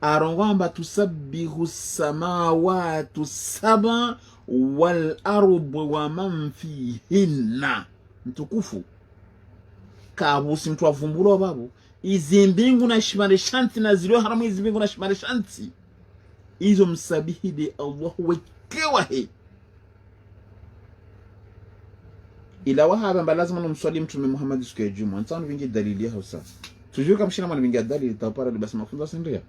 arongamba tusabbihu samawati saba wal ardu wa man fihinna. Mtukufu kabusi mtu avumbulwa babu izimbingu na shimare shanti na zilio haramu izimbingu na shimare shanti izo msabihi de Allah wekewa he. Ila wahaba mba lazima numswali mtume Muhammad siku ya Juma. Ntano vingi dalili ya hausa tujue kama shina mwana vingi dalili tapara di basi mafunza sindria.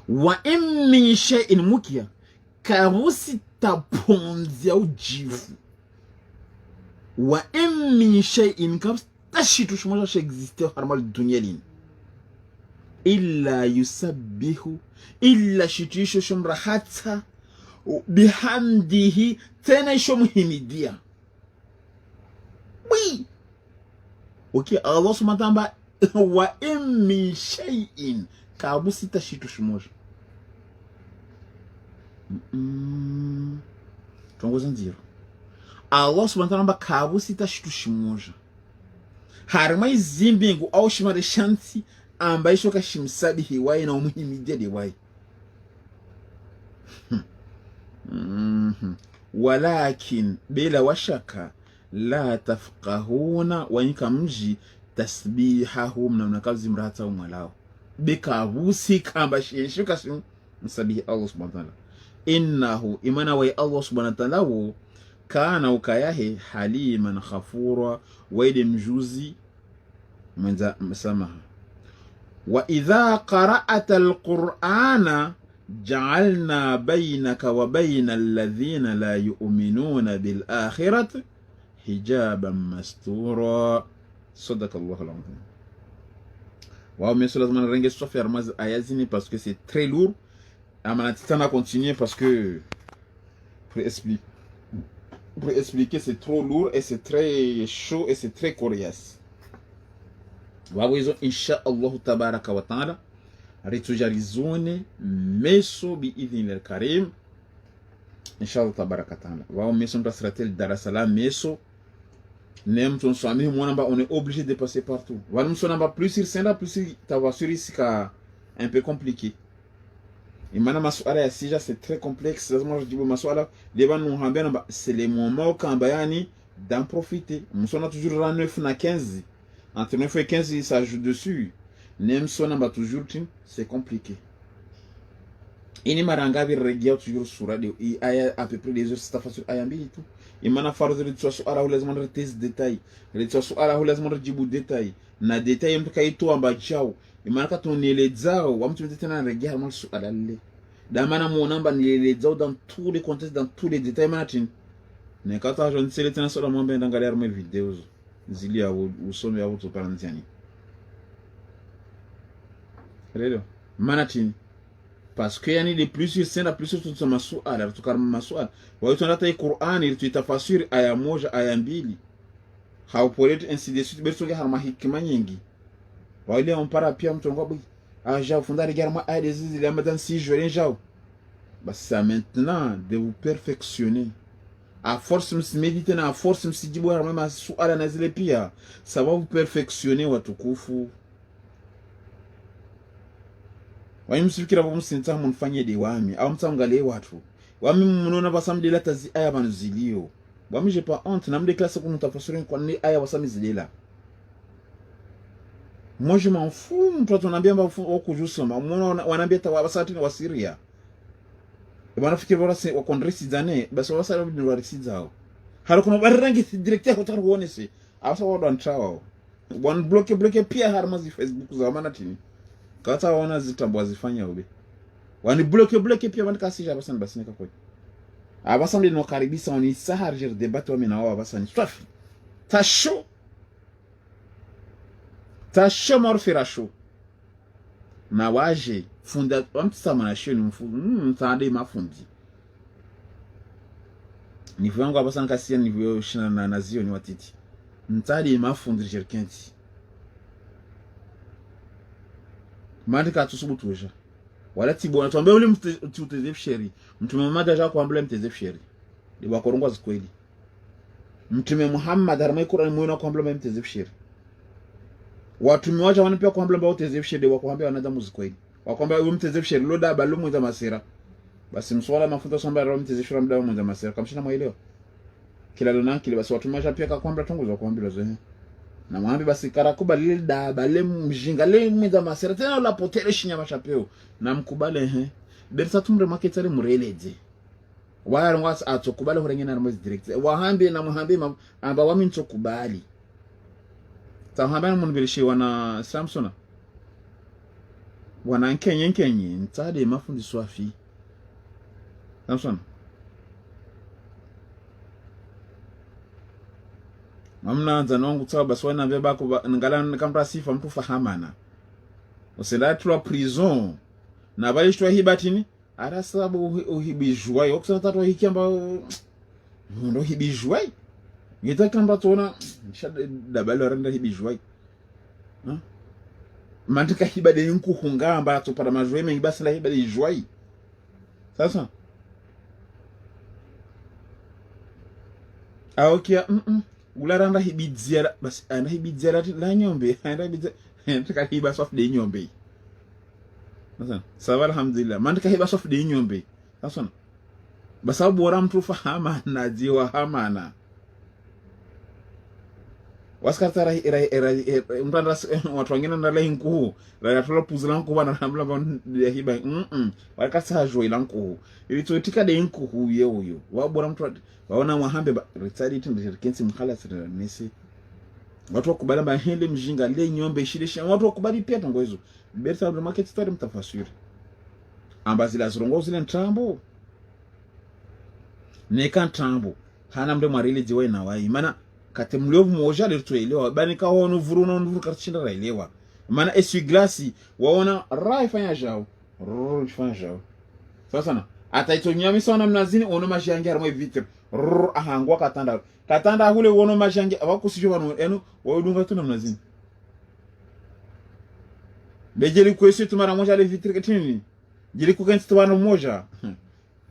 Wa in min shay'in mukia kabusi taponzi au jifu. Wa in min shay'in kabs tashitu shumaja shi existe harmal dunia lin illa yusabbihu illa shitishu shumra hata bihamdihi tena shumuhimidia. Oui. Okay, Allah subhanahu wa ta'ala wa in min shay'in kabusi tashitu shumaja. Tongoza ndiro Allah subhanahu wa ta'ala kabusi tashitu shimoja harma izimbingu au shimare shanti ambaye shoka shimsabihi wae na umuhimidia de wae. Walakin bila washaka la tafqahuna wanika mji tasbihahum na unakazi mrata umwalao bikabusi kamba shuka shimsabihi Allah subhanahu wa ta'ala. Innahu imana wa Allah subhanahu wa ta'ala kana ukayahe haliman khafura waide mjuzi mwenza msamaha. Wa idha qara'ata alqur'ana ja'alna baynaka wa bayna alladhina la yu'minuna bil akhirati hijaban mastura. Sadakallahu al-azim. Wa monsieur lazima renge sofi armaz ayazini parce que c'est très lourd. Amanatitana continuer parce que pour expliquer c'est trop lourd et c'est très chaud et c'est très coriace. Wawezo insha Allah tabaraka wa ta'ala ritujarizone meso bi idhnil karim insha Allah tabaraka ta'ala. Wao meso mtasratel darasala meso nem ton swami mwana on est obligé de passer partout. Wala msona plus sur scène plus tawasuri sika un peu compliqué. Imana masuala ya sija c'est très complexe. Lazima jibu masuala leba nuhambia c'est les moments quand bayani d'en profiter. Msona toujours la 9 na 15. Entre 9 et 15 ça joue dessus. Nem sona ba toujours c'est compliqué. Ini marangabi regia toujours sura de aya à peu près des heures c'est facile aya mbili tu. Imana farzo de suala ou lazima retes détail. Le suala ou lazima jibu détail. Na détail mtu kaito amba chao. Imana ton nilezao wa mtu tena regia harmal suala le. Da mana monamba nilezao dans tous les contextes dans tous les détails matin. Ne kata je ne sais tena sola mwambe ndangalia mes vidéos. Zili ya usome ya uto parantiani. Releo. Manatin. Parce que yani les plus sur scène plus sur tout masuala tukar masuala. Wa yoto ndata Qur'an ili tuitafasiri aya moja aya mbili. Haupolete ainsi de suite beto harma hikima nyingi. Wa ile on para pia mtu ngobwi. Já fondar également aya des îles madan si je rien. Bah ça maintenant de vous perfectionner. A force de méditer na force de se dire même suala na zile pia ça va vous perfectionner watukufu. Msifikira msinta mfanye de wami au mtangale watu. Wami mnona basamdi la tazi aya banzilio. Wami j'ai pas honte na mde classe ko mtafasiri kwa ni aya wasami zilela. Moi je m'en fous, mtu anambia okujusoma. Mwana wanambia tawasati na wasiria. Bana fikiri bora se wakondresi zane basi wasala bidi warisi zao. Haro kuna barangi directeur hotar wone se. Asa wado antrawo. One bloke pia harmazi Facebook za maana tini. Kata wana zitambo azifanya ube. Wani bloke pia wani kasija basani basi nika kwa. abasa mde no karibisa oni sahar jer debate wa mina wao abasa ni swafi tasho morfira show na waje funda wamtsama na show ni mtande mafundi ni vangu abasa nkasia ni vyo shina na nazio ni watiti mtande mafundi jerkenti mandika tusubutuja wala tibona tuambia ule mtezef sheri mtume Muhammad aja kuambia mtezef sheri ni wakorongwa zikweli mtume Muhammad harmai Qur'an muona kuambia mtezef sheri watu mmoja wanapia kuambia mbao mtezef sheri wakuambia wanadamu zikweli wakwambia ule mtezef sheri loda balumu za masira basi mswala mafuta somba roho mtezef sheri mdamu za masira kamshina mwelewa kila lona kile basi watu mmoja pia kakwambia tungu za kuambia zoe na mwambi basi karakuba lile daba le mjinga le mwiza masera tena la potere shinya machapeo na mkubale bersa tumre maketare mureleje wala ngwas atokubale horengena na mwezi direct wahambe na muhambe amba wami ntokubali tahamba na munbirishi wana Samsona wana nkenye ntade mafundi swafi Samsona mamna nza nongu tsawa baswana veba ko ngala nkamra sifa mtu fahamana usenda twa prison na balishwa hibatini ara sababu uhibijwa yokusana tatwa hikamba ndo hibijwa ngitakamba tona shada dabalo randa hibijwa mandika hibade nkuku ngamba to para majwe mengi basala hibade jwai sasa aokia ularanda hibidzera basi ana hibidzera la nyombe ana hibidzera ntaka hiba sof de nyombe sasa sawa alhamdulillah mandika hiba sof de nyombe sasa basabu wara mtu fahama na jiwa hamana waskatara mtanda watu wengine ndala hinku la tola puzila nko bana nambla ya hiba wakasa jo ilanko ilitotika de hinku huyo wabora mtu waona mwahambe retadi tinde kensi mkhala sira nesi watu wakubala mahende mjinga le nyombe shirisha watu wakubali pia tango hizo bersa ndo market story mtafasiri ambazi la zirongo zile ntambo neka ntambo hana mde mwarili jiwe na wai maana kate mliovu moja le tuelewa bani ka wono vuruno nduru karchinda raelewa maana esu glasi waona rai fanya jao sasa na ataitonyami sana mnazini ono mashangi armo vitre ahangwa katanda hule wono mashangi abakusijwa bano eno wodunga tuna mnazini bejeli kwesi tumara moja le vitre ketini jili kukensi tubano moja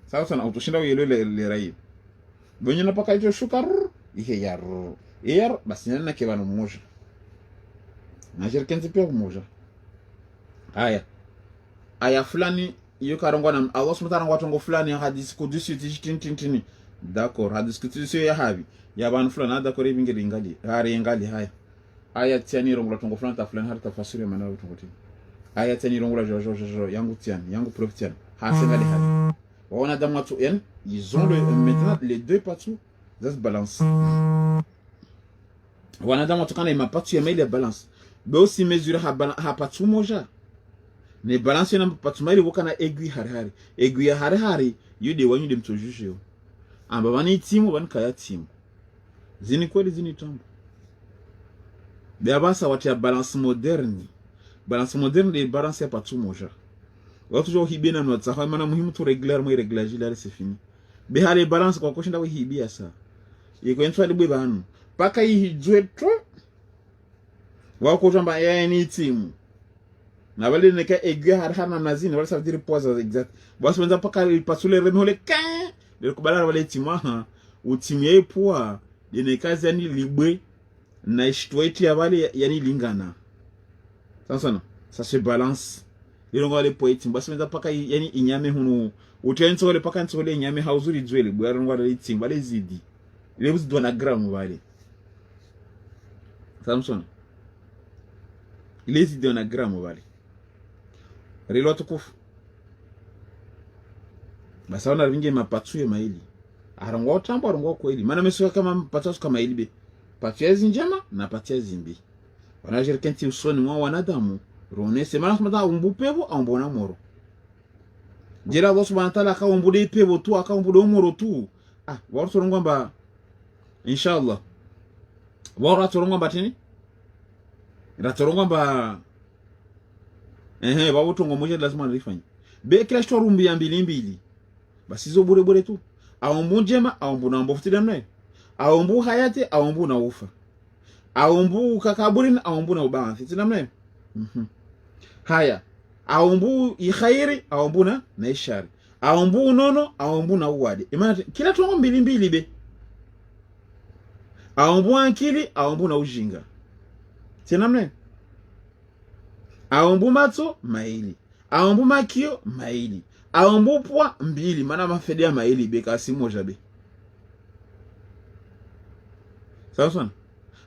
sasa na utoshinda yelo le rai bonyo napaka ito shuka ihe yar basi nana ke bano moja na jerkenzi pia moja aya fulani iyo karangwa na Allah subhanahu wa ta'ala fulani hadisi kudusi tintini d'accord hadisi kudusi ya habi ya banu fulani d'accord ibingiri ingali hari ingali haya tiani rongola tongo fulani ta fulani harta fasiri manao tongoti haya tiani rongola jojo yangu tiani yangu profitian hasengali habi waona damu watu en ils ont maintenant les deux partout ça se balance wana damu watu kana ima partout ya mail balance be aussi mesure ha partout moja ne balance na patumali woka na aiguille hari yude wanyu de mtojushe amba bani timu bani kaya timu zini kweli zini tambo de abasa wati ya balance moderne de balance ya patu moja watu jo hibena no tsaha mana muhimu to regular mo irregularité là c'est fini be hale balance kwa kushinda we hibia sa yiko entwa libwe banu paka hijwe tro wako jamba ya ni timu na wale neka aiguille har na nazini wala ça veut dire poids exact basi wenza paka pasule remole ka de kubala wale timu utimie poids de neka zani libwe na ishtoiti ya wale yani lingana sasa ça se balance ilongo wale poeti basi wenza paka yani inyame hunu utenso wale paka ntso wale inyame hauzuri zwele bwara ngwale timu wale zidi ile buzi dona gram wale Samson ile zidi dona gram wale rilo tukufu basa wana vinge mapatsu ya maili arongo tambo arongo kweli maana mesuka kama patsu kama ili be patsu njema na patsu zimbi wana jerkenti usoni mwa wanadamu rone semana kumata umbupevo au mbona moro jela Allah subhanahu wa ta'ala akaombude pebo tu akaombude umuro tu watu torongo mba inshallah watu torongo mba tini ratorongo mba babu tongo moja lazima nilifanye be kila shito rumbi ya mbili basi zo bure tu aombu njema aombu na mbofuti damne aombu hayati aombu na ufa aombu kakaburin aombu na ubama fiti damne haya aombu ikhairi aombu na ishari aombu nono aombu na uwadi imana kila tongo mbili be aombu ankili aombu na ujinga tinamne aombu matso maili aombu makio maili aombu pwa mbili mana mafedea maili be kasi moja be sawa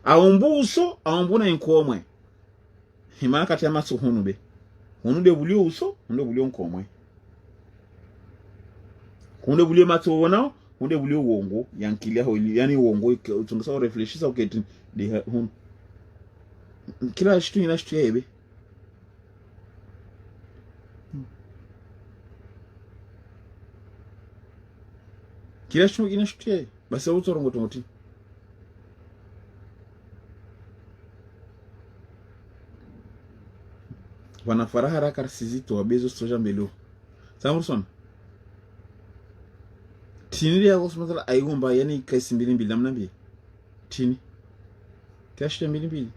aombu uso aombu na inkomwe imana kati ya matso hunu be hunu de bulio uso hunu de bulio nkomwe hunu de bulio matso wonao hunu de bulio wongo yankilia ho yani wongo tungasa refleshisa uketi de hunu kila shitu ina shitu yebe kila shitu ina shitu yebe basi utorongo tongoti wana faraha haraka sizito wabezo soja mbelo samurson tini ya Allah subhanahu wa ta'ala ayumba yani kaisi mbili namnambie tini kashi mbili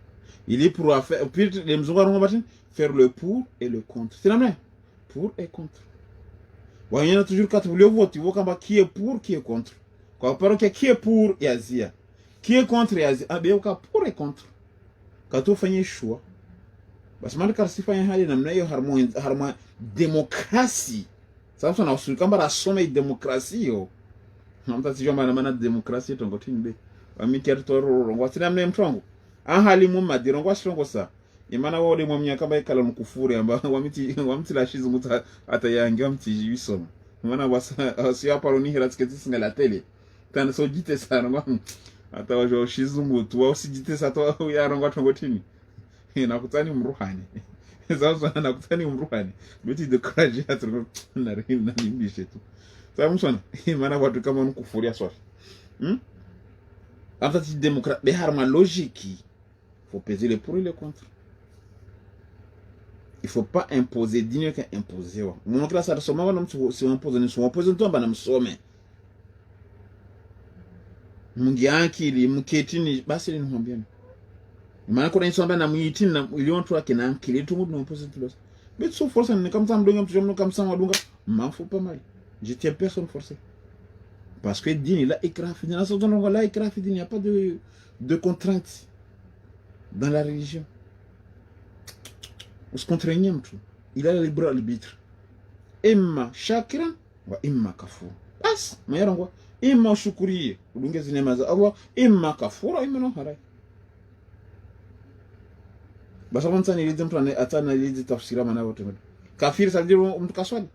il est pour faire les mzungu faire le pour et le contre c'est la même pour et contre il y en a toujours quatre vous le vote vous voyez qui est pour qui est contre quand parle qui est pour et azia qui est contre et azia bien pour et contre quand tu fais un choix basi mali karsi fanya hali namna hiyo harmo demokrasi sababu na usuli kamba rasome demokrasi yo namta sijua maana demokrasi tongotini be amiker toro ngwati namne mtongo hali mu madiro ngwashongo sa imana wode mu myaka ba ikala mukufuri amba wamiti la shizu muta atayangi wamiti yisoma imana wasa siya paroni hira tsiketi singala tele tana so jite sana ngwa atawajo shizu mutu wa usijite sato ya rongo tongotini nakutani mruhani sasa nakutani mruhani biti de courage atro na rim na limbishe tu sababu sana maana watu kama mkufuria swafi en fait démocrate mais harma logique faut peser le pour et le contre il faut pas imposer digne qu'à imposer wa mon classe ça soma wana mtu si impose ni so impose ntomba na msome mungi akili mketini basi ni mwambiani maana kuna insomba na mwitini na ilion tu akina akili tu mu impose plus mais so force ni comme ça mdonga mtu jomo comme ça wadunga m'en faut pas mal je tiens personne forcé parce que dini la ikraf ni naso dongo la ikraf dini, il n'y a pas de contrainte dans la religion. On se contraignait tout. Il a le libre arbitre. Imma shakiran wa imma kafur. Bas, mayara ngwa imma shukuriye udunge zinema za Allah, imma kafura imma no harai. Basa kwanza nilizi mtu atana nilizi tafsira maana wote. Kafir ça veut dire mtu kaswali.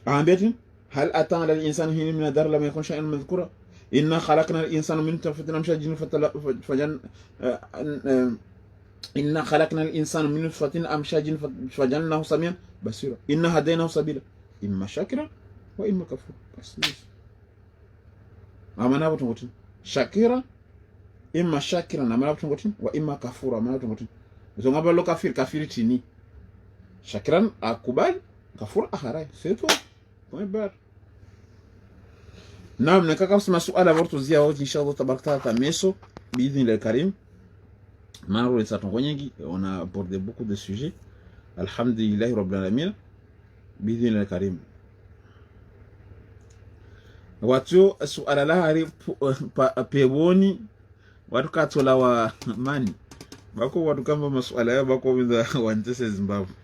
Aambia هل أتى على الإنسان حين من الدهر لم يكن شيئا مذكورا إنا خلقنا الإنسان من نطفة أمشاج إنا خلقنا الإنسان من نطفة أمشاج فجعلناه سميعا بصيرا إنا هديناه سبيلا إما شاكرا وإما كفورا بس أمانا بتنقطين شاكرا إما شاكرا أمانا بتنقطين وإما كفورا أمانا بتنقطين إذا ما بالو كافر تيني شاكرا أكبر كفور أخراي سيتو طيب نعم نكاكا بسما سؤال أبورتو زيادة إن شاء الله تبارك تعالى ميسو بإذن الله الكريم نارو لساتون غنيجي on a abordé beaucoup de sujets alhamdulillah rabbil alamin بإذن الله الكريم watu suala la hari peboni watu katola wa mani bako watu kama masuala yao bako winda wantese Zimbabwe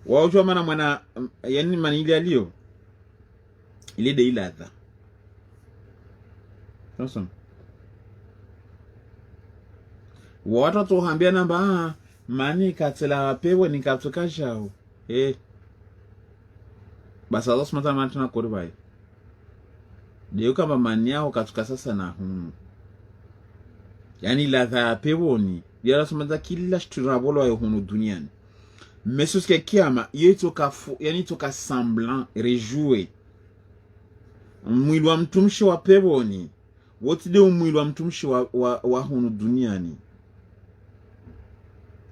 wao mana mwana yani manili alio ile de iladha sasa watu tohambia namba mani katela pewe nikatoka shao basa Allah smata matana koribai ndio kama mani yao katuka sasa na yani ladha pewe ni yala smata kila shturabolo ya hunu duniani mais ce que kiama yetoka yani toka semblant rejouer mwili wa mtumishi wa peponi wote ndio mwili wa mtumishi wa hunu duniani.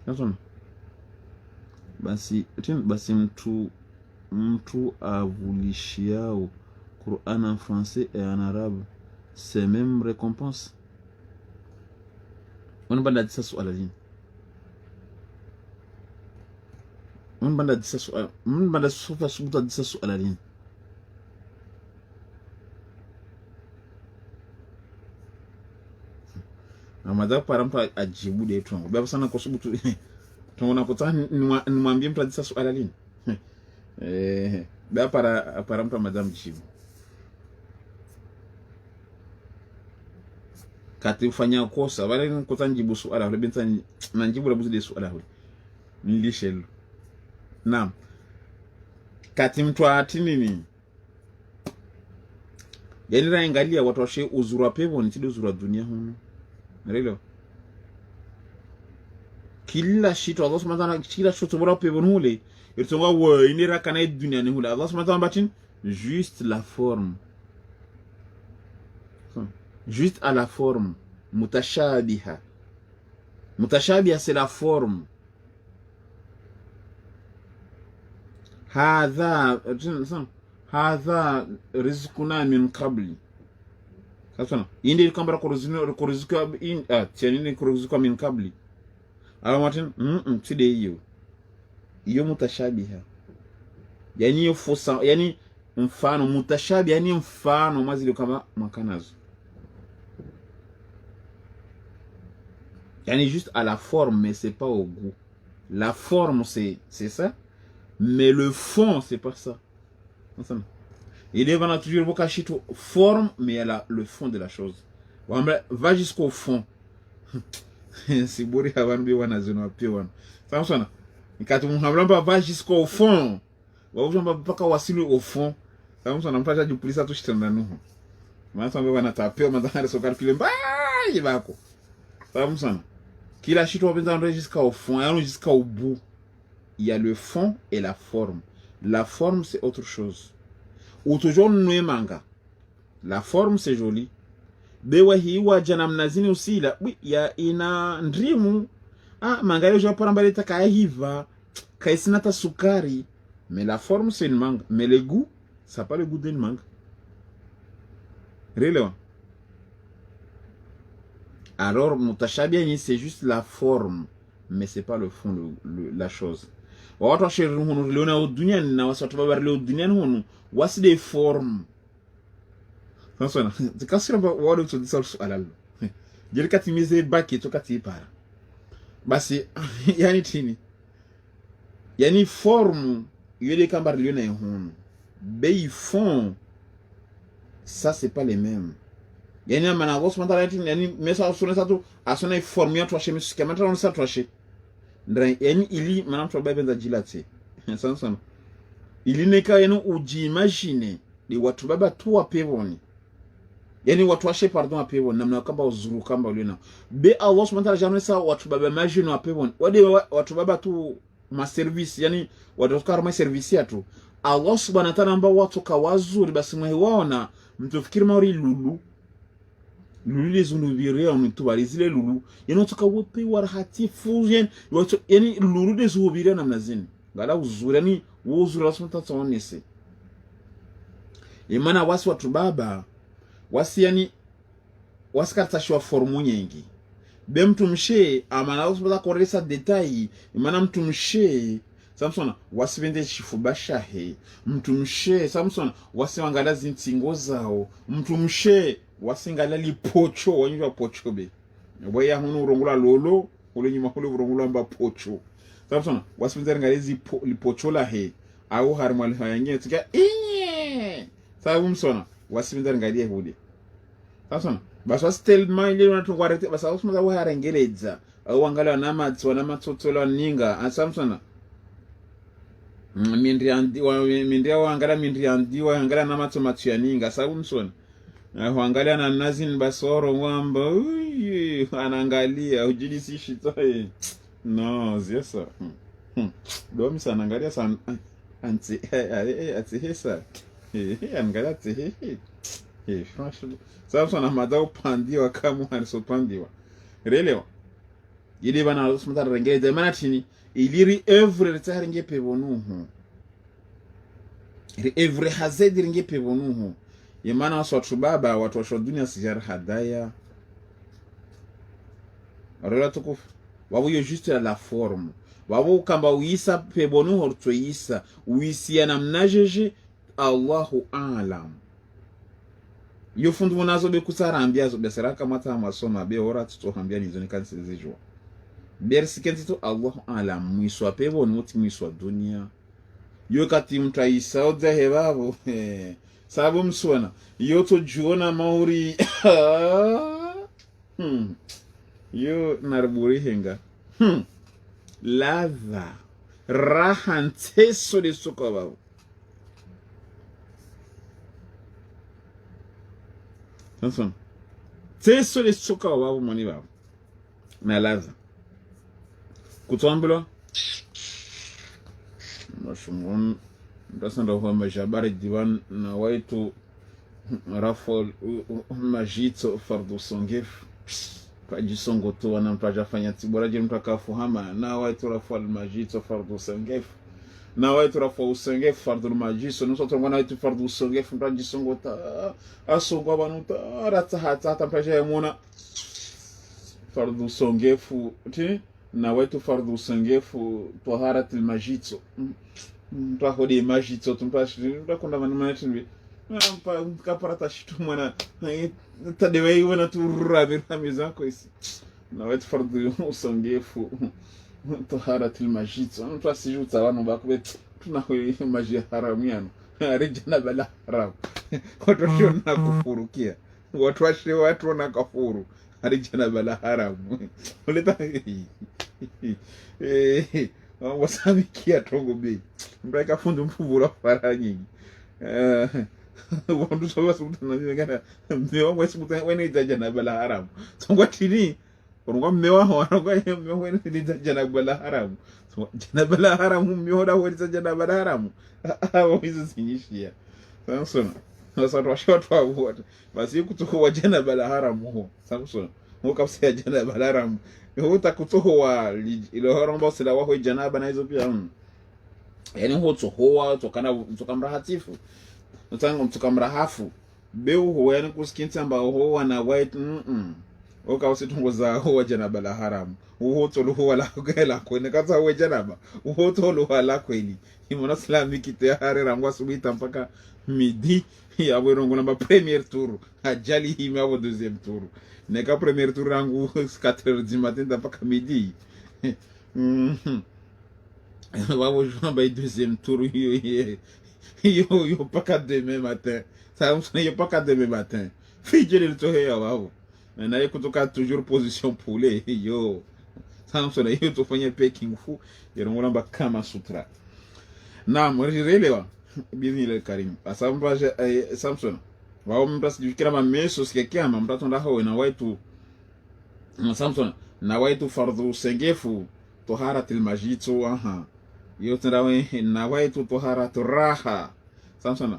Nasema basi mtu avulishiao Qur'an en français et en arabe c'est même récompense. On banda disa suala lini? On banda sofa subuta disa suala lini? Amada para mtu ajibu de tu. Baba sana kwa subutu. Tunaona kota nimwambie mtu disa suala lini? Baba para mtu madam jibu. Kati ufanya kosa wale nkota njibu suala wale binta na njibu labuzi de suala wale nilishelo. Naam. Kati mtu ati nini? Yani raangalia watu washe uzuru wa pepo ni tidi uzuru wa dunia huno. Nalelo. Kila shito Allah subhanahu wa ta'ala kila shito bora pepo hule. Itonga wa inira kana dunia ni hule. Allah subhanahu wa ta'ala batin juste la forme. Juste à la forme. Mutashabiha. Mutashabiha c'est la forme. Hadha rizquna min qabli. Sasa indi kambara kurizika tianini kurizika min qabli. Ala matin tide hiyo mutashabiha. Yani hiyo fosa yani mfano mutashabiha yani mfano mazili kama makanazo. Yani juste à la forme mais c'est pas au goût. La forme c'est ça. Mais le fond, c'est pas ça. Il est toujours beaucoup de forme, mais il y a le fond de la chose. Va jusqu'au fond. C'est beau de avoir un zone à pied. Ça me sonne. Quand on va jusqu'au fond, on va pas wasili au fond. Ça me sonne. On peut du police à tout jeter dans nous. Maintenant, on va taper, on va dans le socar film. Il va quoi. Ça me sonne. Qu'il a chuté jusqu'au fond, et jusqu'au bout. Il y a le fond et la forme. La forme, c'est autre chose. Ou toujours nous manga. La forme, c'est joli. Bewa hiwa janam nazini usila. Oui, il y a ina ndrimu. Manga yo jwa parambale kaya hiva. Kaya sinata sukari. Mais la forme, c'est une mangue. Mais le goût, ça n'a pas le goût d'une mangue. Réellement. Alors, mutashabiani, c'est juste la forme. Mais c'est pas le fond, la chose. Watu wa sheria hunu leona duniani na watu baba leo duniani hunu wasi de form. Sasa zikasira ba wale to disalsu alalo. Jeri kati mize baki to kati para. Basi yani tini. Yani forme yele kamba leona hunu. Bei fond ça c'est pas les mêmes. Yani mana gos mantala tini yani mesa sona satu asona forme ya to sheme skamata on sa to she. Yani ili manam to baba jilate sana ili neka yenu ujimagine ni watu baba tu wa pevoni yani watu washe pardon wa pevoni namna kamba uzuru kamba ulina be Allah subhanahu wa ta'ala janesa watu baba imagine wa pevoni wade watu baba tu ma service yani watu kama service ya tu Allah subhanahu wa ta'ala ambao watu kawazuri basi mwaona mtu fikiri mauri lulu les unubiria mtubali zile lulu yanotoka wope warahatifu yani lulu des unubiria na mnazini ngala uzuri ni uzuri rasmi tataonese imana wasi watu baba wasi yani wasikartashwa formu nyingi be mtu mshe amana usipata koresa detail imana mtu mshe Samsona wasibende shifubashahe mtu mshe Samsona wasiwangala zintingo zao mtu mshe wasingala lipocho wanywa pocho be boya hunu urongula lolo ule nyuma kule urongula mba pocho Samsona wasibende ngalezi lipocho la he au harmal hayange tika Samsona wasibende ngalie hudi Samsona baswa stelma ile wanatungwarete basa usmaza wa harengeleza au angala na matsotola ninga Samsona mindria wangala mindriandi wangala na matomatu ya ninga Samsona wangala na nazin basoro wamba anangalia ujilisi shitoe no ziesa domi sana angalia sana anti hesa angalia ati franchement sasa na madao pandiwa kama alisopandiwa relewa ili bana usmata rengeze mana tini iliri œuvre retaringe pevonuhu ri œuvre hazedi ringe pevonuhu yemana watu baba watu wa dunia sijar hadaya rela tukufu wabu yo juste la forme wabu kamba uisa pebonu horto isa uisia namnajeje Allahu a'lam yo fundu munazo be kusarambia zo besera kama ta masoma be ora tutohambia nizo nikansizijwa bersi kentito Allahu a'lam mwiswa pebonu uti mwiswa dunia yo kati mtaisa oza hebabo sababu mswana yo to juona mauri yo narburi henga ladha raha nteso de suko babo sanson teso de suko babo moni babo na ladha kutomblo mashumon ndasanda kwa majabari diwan na waitu rafol majito fardu songef pajisongo tu wanampaja fanya tibora je mtakafu hama na waitu rafol majito fardu songef na waitu rafol songef fardu majiso nusoto mwana waitu fardu songef pajisongo ta asongo banuta ratata tampaja yamona fardu songefu ti na waitu fardu songefu taharatul majito mpahodi majito tumpashi ndakunda manimanatinbi mpa kaparata shitu mwana tadewe wana turabira mizako isi na wetu fardu usongefu taharatul majito mpasijuta wanu bakube tunahoye maji haramu yano arijana bala haram watu shona kufurukia watu wana kafuru arijana bala haramu uleta wasabikia tongo bei mbraka fundu mfuvura fara nyingi wandu soba subutana ngana mmewa mwesi mutana wene itajana bala haramu songwa tini orungwa mmewa wanongwa mmewa wene itajana bala haramu so jana bala haramu mmewa da wene itajana bala haramu hizo sinyishia sansona sasa twashotwa wote basi kutoka jana bala haramu ho sansona mukapsia jana bala haramu huta kutoa ile horombo sila wako janaba na hizo pia yani huto hoa tukamrahatifu utango tukamrahafu beu ho yani kusikinta ambao hoa na white oka usitungoza hoa janaba la haram huto lo hoa la gela kwene kata hoa janaba huto lo hoa la kweli imona islami kite hare rangwa subita mpaka midi ya werongo namba premier tour ajali himi au deuxième tour neka premier tour rangu 4h du matin mpaka midi wao jouer ba deuxième tour yo mpaka demain matin ça on yo mpaka demain matin fije le tohe ya wao na yeye kutoka toujours position poulet yo ça on yo tofanya peking fu yerongo namba kama sutra na mwerelewa bienvenue le Karim asamba Samson wao mtasi jufikira mameso sikia mtato ndaho na waitu Samson na waitu fardhu sengefu taharatul majito yote ndawe na waitu taharatur raha Samson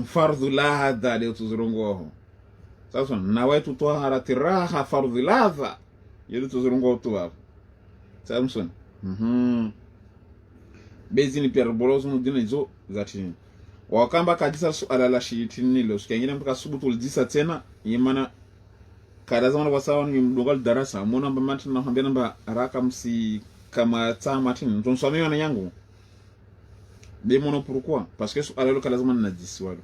fardhu lahadha leo tuzurongo Samson na waitu taharatur raha fardhu ladha yote tuzurongo tu hapo Samson bezini pia bolozo mudina hizo zati wakamba kadisa suala la shitini leo sikingine mpaka subutu ulidisa tena yemana kadaza wana wasawa ni mdogal darasa mona mbamati na hambia namba raka msi kama taa matini tonsomea wana yangu be mono pourquoi parce que suala lo kadaza na disi walo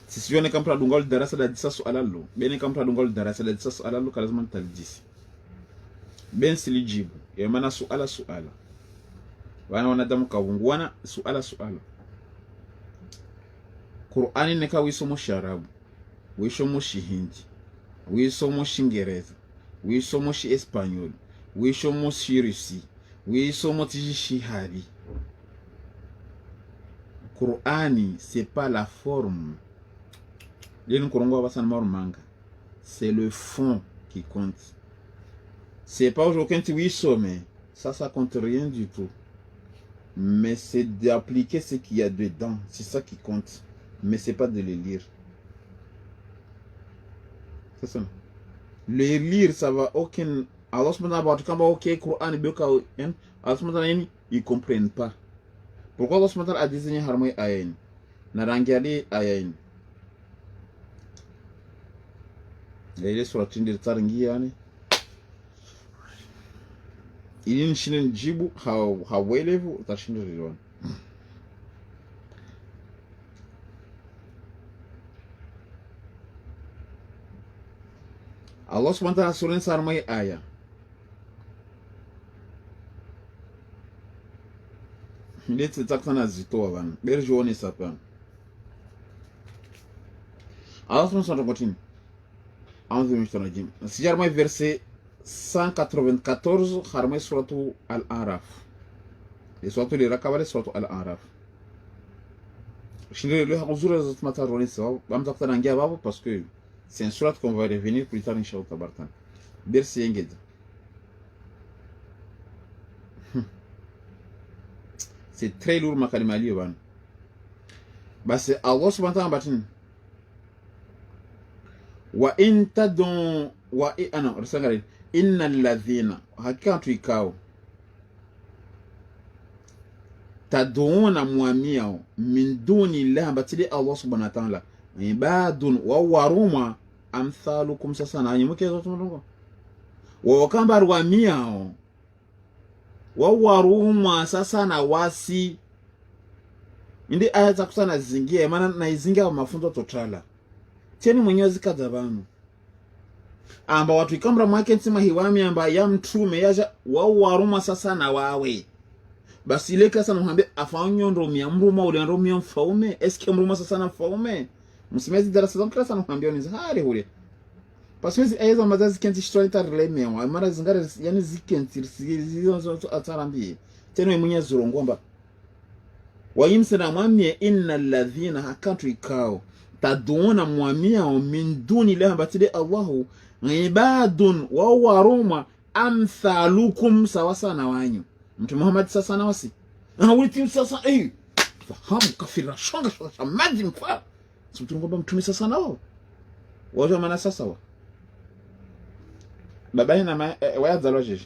sisi yone kampra dungal darasa la disa suala lo bene kampra dungal darasa la disa suala lo kadaza man talidisi ben silijibu yemana suala wana wanadamu kawunguana suala Qur'ani neka wisomo sharabu wisomo shihindi wisomo shingereza wisomo shi espanyol wisomo shirisi wisomo tishihari Qur'ani c'est pas la forme leni korongo basana manga c'est le fond qui compte c'est pas aujourd'hui tu wisomo ça compte rien du tout. Mais c'est d'appliquer ce qu'il y a dedans. C'est ça qui compte. Mais c'est pas de les lire. C'est ça. Les lire, ça va aucun... Allah subhanahu wa ta'ala, ok, Coran, Allah subhanahu wa ta'ala, ils comprennent pas. Pourquoi Allah subhanahu wa ta'ala a désigné Harmoy Ayen? Narangari Ayen. Il est sur la tine de Tarangiani. Il est une chine jibu, how well ta chine de Ron. Allah subhanahu wa ta'ala surin sarmai aya. Il est exactement zito avant. Berjoni sapin. Allah subhanahu wa ta'ala continue. Si j'armais verset 194, harmai suratu al-Araf. Et suratu les rakabale suratu al-Araf. Je le hazura zatmata roni sa. Bam zakta nangia babo parce que c'est un surat qu'on va revenir plus tard inshallah tabartan. Verset enged. C'est très lourd ma kalimali ban. Bah c'est Allah subhanahu wa ta'ala. Wa inta don wa ana rasangare innal ladhina hakatu ikao taduna muamiao min duni Allah batili Allah subhanahu wa ta'ala ibadun wa waruma amthalukum sasa na nyimuke zote mrongo wa wakamba ruamiao wa waruma sasa na wasi ndi aya za kusana zingia maana na izingia mafunzo totala teni mwenyezi kadhabanu amba watu ikamra mwake nsima hiwami amba ya mtume yaja waruma sasa na wawe basi ile kasa muhambe afanyo ndomia mruma ule ndomia mfaume eske mruma sasa na mfaume msimezi darasa zangu kasa muhambe ni zahari hule paswezi aiza mazazi kenti shitwali tarleme wa mara zingare yani zikenti zizo atarambi tena mwenyezi zurongomba wayimsana mwamie innal ladhina hakatu ikao taduna mwamia min duni la batili Allahu ibadun wa waruma amthalukum sawasa na wanyu mtu Muhammad sasa na wasi witi sasa fahamu kafira shonga sasa maji mfa mtu mtume sasa nao wajo maana sasa wa baba ina waya zaloje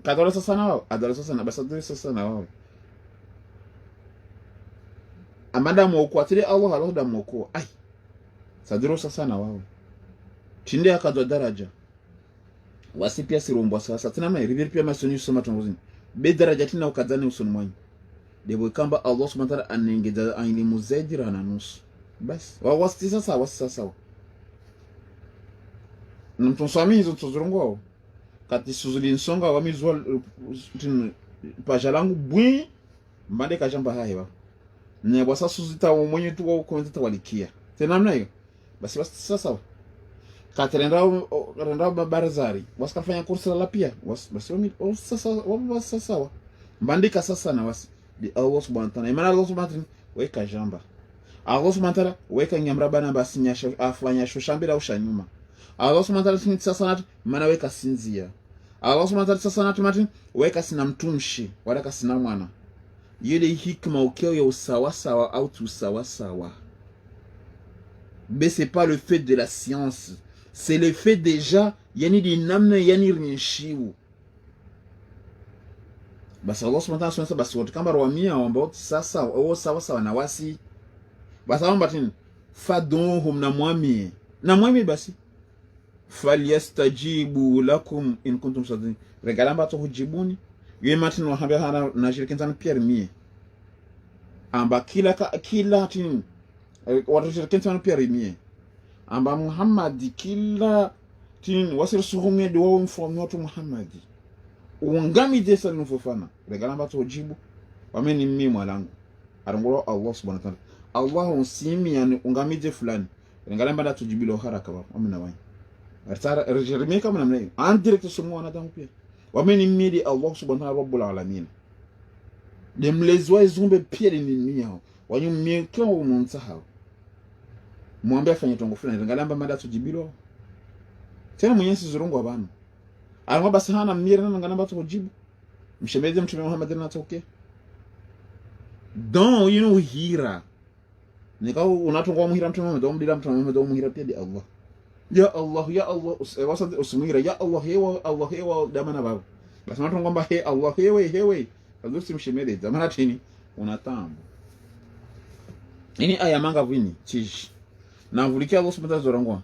kadolo sasa nao adolo sasa na basa sasa nao amada mwokuatili Allah Allah da mwoko ai sadiro sasa na wao tinde akadwa daraja wasi pia sirombwa sasa tena na rivir pia masoni soma tongozini be daraja tina ukadhani usoni mwanyu debo kamba Allah subhanahu wa ta'ala anengeza ailimu zaidi na nusu basi wasi sasa mtonsami hizo tuzurungwao kati suzuli nsonga wamizwa pajalangu bwi mbande kajamba haiba ne bwasa suzita mwenye tu wa komenta walikia tena namna hiyo basi sasa katerenda barazari wasikafanya kursa la pia basi sasa mbandika sasa na wasi di Allah subhanahu wa ta'ala imana Allah subhanahu wa ta'ala weka jamba Allah subhanahu wa ta'ala weka nyamraba na basi nyasha afanya shoshambira ushanyuma Allah subhanahu wa ta'ala sasa natu maana weka sinzia Allah subhanahu wa ta'ala sasa natu mati weka sina mtumshi wala kasina mwana yele hikma ukeo ya usawasawa au tusawasawa. Mais c'est pas le fait de la science, c'est le fait déjà yani di namna yani rinshiu. Basi Allah subhanahu wa ta'ala basi watu kama rawamia ambao sasa wao sawasawa na wasi basi amba tin fadunhum na mwami basi falyastajibu lakum in kuntum sadiqin regalamba to hujibuni yeye matin wa hana na shirkin tan permis amba kila tin watu shirkin tan permis amba Muhammad kila tin wasir suhumye do won from not Muhammad ungami desa nufofana regalamba to hujibu wameni mimi mwalangu arongoro Allah subhanahu wa ta'ala Allah unsimi yani ungami je fulani regalamba da tujibilo haraka wa amna wani artara rejerime kama namna hiyo en direct sumu wanadamu pia wameni mimi Allah subhanahu wa rabbul alamin demlezwa izumbe pia ni nini hao wanyumie kwa umunsaha muambe afanye tongo fulani regalamba mada tujibilo tena mwenyezi zurungu abana alikuwa basi hana mira na ngalamba tujibu mshemeze mtume Muhammad anatoke don yinu hira nikao unatungwa muhira mtume Muhammad umdila mtume Muhammad umuhira pia di Allah ya Allah wasad usmuhira ya Allah hewa damana baba basi unatungwa mba he Allah hewe azusi mshemeze zamana tini unatambo ini aya manga vini tishi na vulikia Allah subhanahu wa ta'ala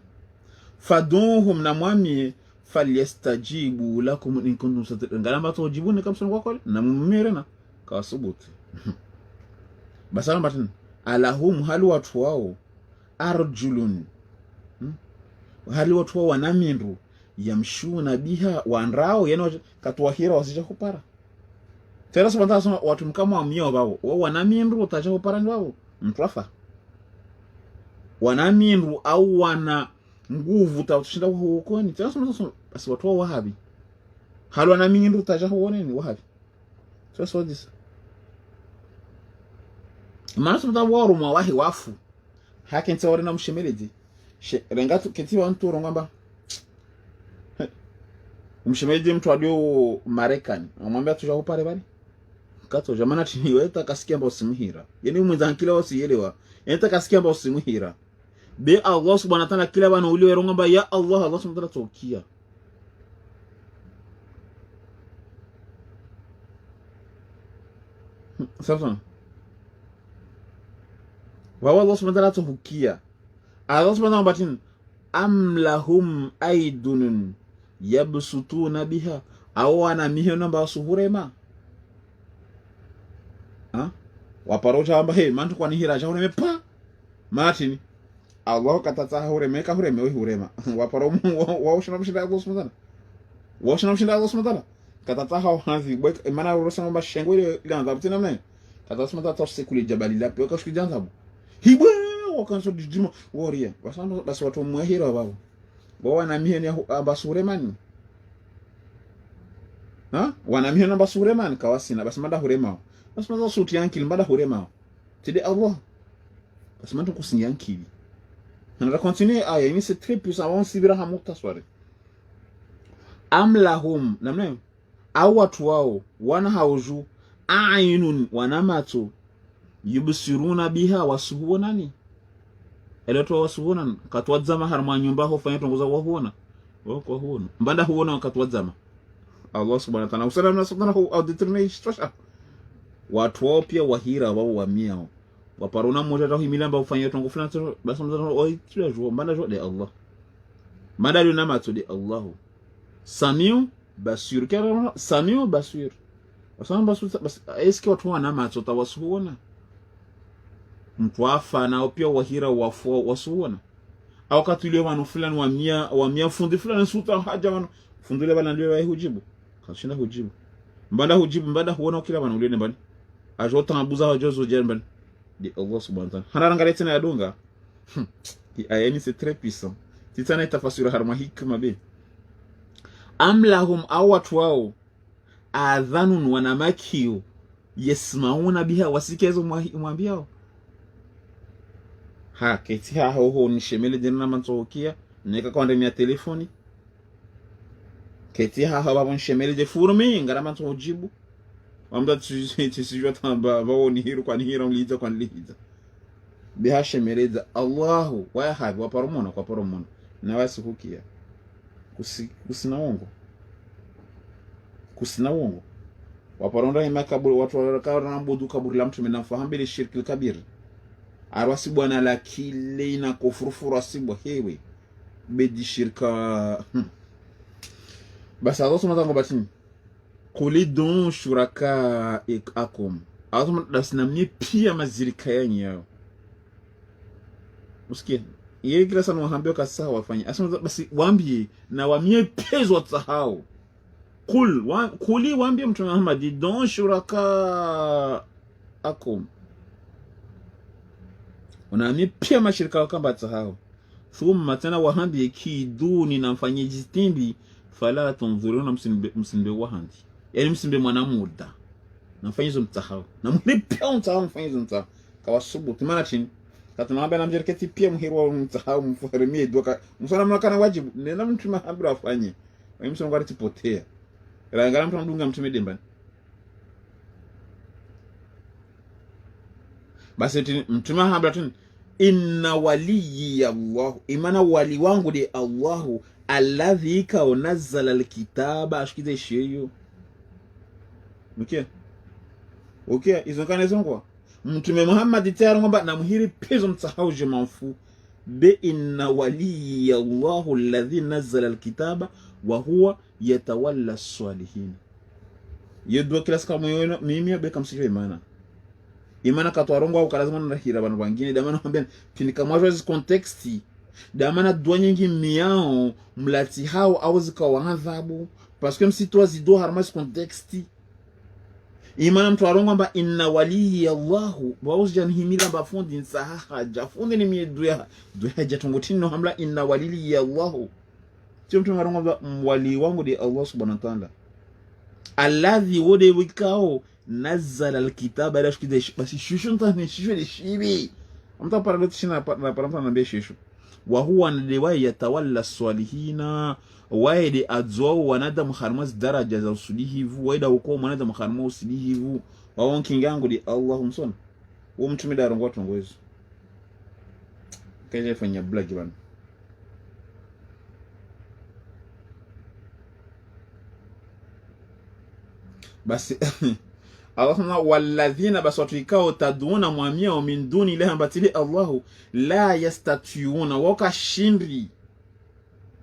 faduhum na mwami falyastajibu lakum in kuntum sadiqin ngalamba tojibuni kama sio kwako na mmirena kasubuti basala mbatin alahum halu watu wao arjulun hali watu wao wanamindu yamshuna biha wanrao yeno katwahira wasija kupara tena subhanahu watu mkama wamio babo wao wanamindu utacha kupara ndao mtwafa wanamindu au wana nguvu tatushinda huko ni tena basi watu wa wahabi halwa na mingi ndo taja huone ni wahabi so this maana sumta woro mwa wahi wafu hakin tawari na mshemeleji rengatu keti wa mtu ngamba mshemeleji mtu adio Marekani amwambia tuja pale bali kato jamana tiniwe takasikia mbo simuhira yani mwenza kila wasielewa yani takasikia mbo simuhira be Allah subhanahu wa ta'ala kila bana uliwe ngamba ya Allah subhanahu wa ta'ala tokia sasa wa Allah subhanahu wa ta'ala tokia Allah subhanahu wa ta'ala amlahum aidun yabsutuna biha au ana mihona ba suhurema waparocha amba he mantu kwa nihira cha ureme pa matini Allah katata hureme ka hureme we hurema waparo washina mshinda Allah subhanahu washina mshinda Allah subhanahu katata ha hazi bwe mana rosa mba shengo ile ganza butina mne katata subhanahu tose kule jabali la pe ka shiki ganza bu hibwe wakanso dijimo woria basando basi watu mwehira babo wana miheni abasuremani wana miheni abasuremani kawasina basi mada hurema basi mada suti yankili mada hurema tide Allah basi mada kusingi yankili on va continuer aya ini c'est très puissant on sibira hamuta sware amlahum namne au watu wao wana hauju ainun wana macho yubsiruna biha wasuhunani eleto wasuhuna katwadzama harma nyumba ho fanya tongoza wahuona wako huona mbanda huona katwadzama Allah subhanahu wa ta'ala usalamu subhanahu au determine stosha watu wao pia wahira wao wamiao waparona mmoja tao himilamba ufanya tongo fulani basi mzao oi kila jour mbanda jo de Allah mbanda luna macho de Allah samiu basir kama samiu basir wasama basir bas eski watu wana macho tawasuona mtwafa nao pia wahira wafu wasuona au katulio wanu fulani wamia fundi fulani suta haja wanu fundule bana ndio hujibu kashinda hujibu mbanda huona kila bana ulene bani ajota abuza wajozo jerban de Allah subhanahu wa ta'ala hanarangale tena yadunga ayeni c'est très puissant titana itafasiri harma hikma be amlahum awatu wao adhanun wanamakio yasmauna biha wasikezo mwambiao keti ho nishemele jina mantokia nika kwa ndani ya telefoni keti baba nishemele je furumi ngara mantojibu wamda tisijua tamba bao ni hiru kwa nihira uliza kwa niliza biha shemeleza Allahu wa habi wa paromona kwa paromona na wasi hukia kusina wongo waparonda imakaburi watu wakawa na mbudu kaburi la mtu mnafahamu bila shirki kabir arwasi bwana la kile na kufurufura sibwa hewe bedi shirka basi Allah subhanahu wa ta'ala kulidun shuraka akum azuma dasinamni pia mazirika yao usikie yeye kila sana waambia kasawa wafanye asema basi waambie na wamie pezo watsahau kuli waambie mtume Muhammad don shuraka akum unaamie pia mashirika kama watsahau thumma tena waambie kiduni na mfanyie jistimbi fala tunzuruna msimbe wahandi yani msimbe mwanamuda na mfanyizo mtsahau na mlipia mtsahau mfanyizo mtsahau kawasubu timana chini tatunamba na mjeriketi pia mhirwa mtsahau mfarimie doka msana mnakana wajibu nena mtu mahabira afanye wewe msana ngari tipotea rangara mtu mdunga mtume dembani basi mtume hambra tun inna waliyi Allah, imana wali wangu de Allahu alladhi kaunazala alkitaba, ashikize sheyo. Okay, izokana zongo mtume Muhammad tayari ngomba na muhiri pezo msahau je manfu be inna waliyi Allahu alladhi nazzala alkitaba wa huwa yatawalla as-salihin. Yedo kila sika moyo mimi be kamsijo imana katwarongo au kalazima na hira bana bangine damana mbena tinika mwazo contexti damana dua nyingi miao mlati hao au zikawa adhabu parce que msitwa zido harmas contexti imana mtwarongo mba inna waliyi Allahu bawujan himila bafundi nsaha jafundi ni mieduya duya jatongotino hamla inna waliyi Allahu tio mtwarongo mba mwali wangu de Allah subhanahu wa ta'ala alladhi wode wikao nazzala alkitaba ila shikide basi shushu ntane shushu de shibi amta paralo tishina na paramta na be shushu wa huwa ndiwaye yatawalla salihina waide adzwa wanadamu kharmas daraja za usulihivu waida uko wanadamu kharma usulihivu wawon kingangu di Allahum son wo mtumi darongo watongozo kaje fanya black bana basi Allahumma walladhina baswatikao taduna mwamia min duni ilahi batili Allahu la yastatiuna waka shindri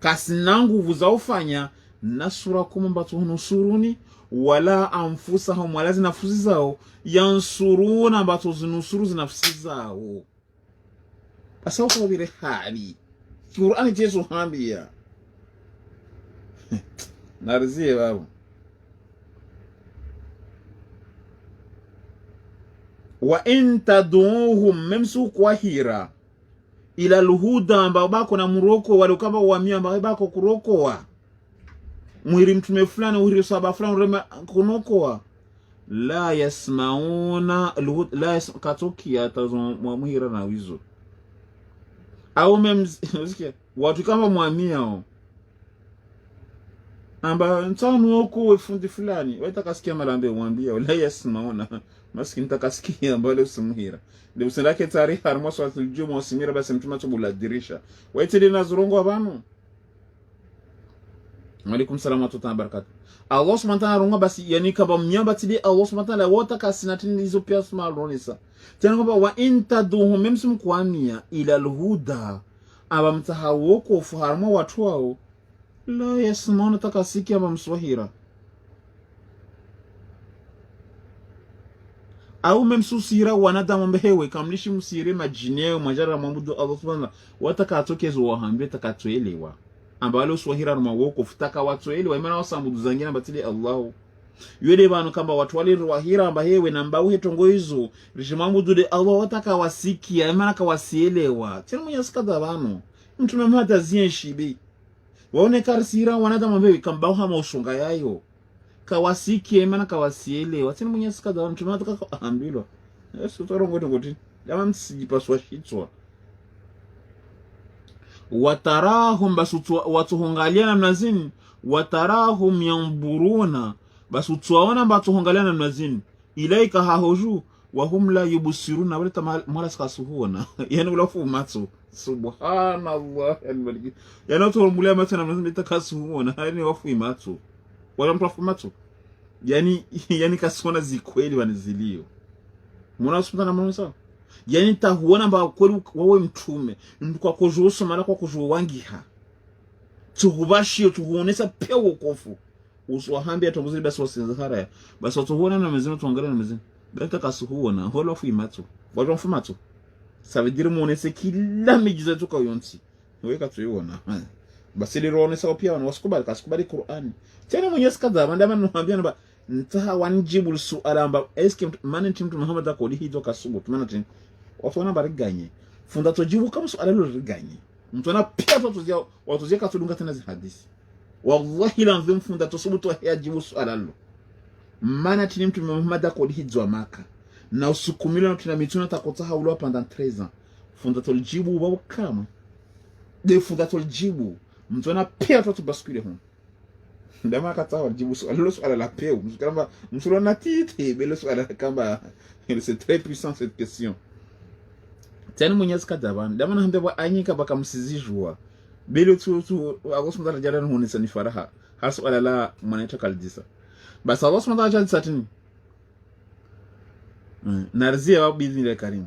kasinangu vuzaufanya nasura kumambatu nusuruni wala anfusahum wala zinafusi zao yansuruna mbatu zinusuru zinafsi zao asawa kwa vile hali Qur'ani jesu hambia narzie babu wa intaduhum memsu kwa hira ila luhuda ambao bako na muroko wale kama uamia ambao bako kurokoa mwiri mtume fulani uhiri saba fulani rema kunokoa la yasmauna la katokia tazo muhira na wizo au memsikia watu kama muamia o amba ntano wako wefundi fulani watakasikia malambe mwambia la yasmauna maskini takasikia mbale usimuhira ndio usendake tari harmo swatu jumo usimira basi mtuma tubula dirisha waitili nazurongo abanu. Alaikum salam wa rahmatullahi wa barakatuh. Allah subhanahu wa ta'ala runga basi yani kaba mnyamba tili Allah subhanahu wa ta'ala wota kasinatini hizo pia sma ronisa tena kwamba wa intaduhum memsum kwamia ila alhuda aba mtahawoko fuharmo watu wao la yasmauna takasikia bamswahira au memsusira wanadamu mbehewe kamlishi msire majineo majara mamudu Allah subhanahu watakatokezo wahambe takatoelewa ambalo swahira mawoko futaka watoelewa imana wasambudu zangina batili Allah yule bano kamba watu wali ruwahira mbahewe na mbauhe tongoizo rishimamudu de Allah wataka wasikia imana kawasielewa tena mwenye sikada bano mtume mhata zienshibi waone karsira wanadamu mbehewe kambao hama ushunga yayo kawasiki emana kawasiele watini mwenye sikada wantu matuka ambilo yesu torongo ngoti dama msijipaswa shitwa watarahum basutwa watuhongalia na mnazini watarahum yanburuna basutwaona batuhongalia na mnazini ilaika hahoju wa hum la yubsiruna wala mala skasuhuna yani ulafu matso subhanallah almaliki yani utomulia matso na mnazini takasuhuna yani wafu matso wala mtu afumatu yani kasona zikweli wanizilio mwana usumta na mwanzo yani tahuona mba kweli wawe mtume mtu kwa kujuso mara kwa kujuwa wangiha tuhubashio tuhuonesa pia wokofu uswahambia tongozili basi wasinzahara ya basi watuhuona na mezino tuangalia na mezino bata kasuhuona holo afumatu watu afumatu savidiri muonese kila mijiza tuka yonsi weka tuiona basi lirone sawa pia wasikubali kasikubali Qur'ani tena mwenyezi kadha mandama numwambia namba ntaha wanjibu suala amba eske mane mtu Muhammad akoli hizo kasubu tumana tena watu wana bariganye funda tojibu kama suala lo riganye mtu ana pia watu zia katulunga tena hadithi wallahi la nzim funda tosubu to yajibu suala lo maana tini mtu Muhammad akoli hizo maka na usukumilo na tuna mituna takota haulo pendant 13 ans funda tojibu babo kama de funda tojibu mtu ana pia watu bascule hon ndama kata wajibu swala la peu msukamba msulona tite belo swala kamba c'est très puissant cette question tani Mwenyezi kadaban da mana hambe ba anyika baka msizijua bele tu Allah subhanahu wa ta'ala hunisa ni faraha har su alala maneta kaldisa bas Allah subhanahu wa ta'ala satini narzia wa bizni le karim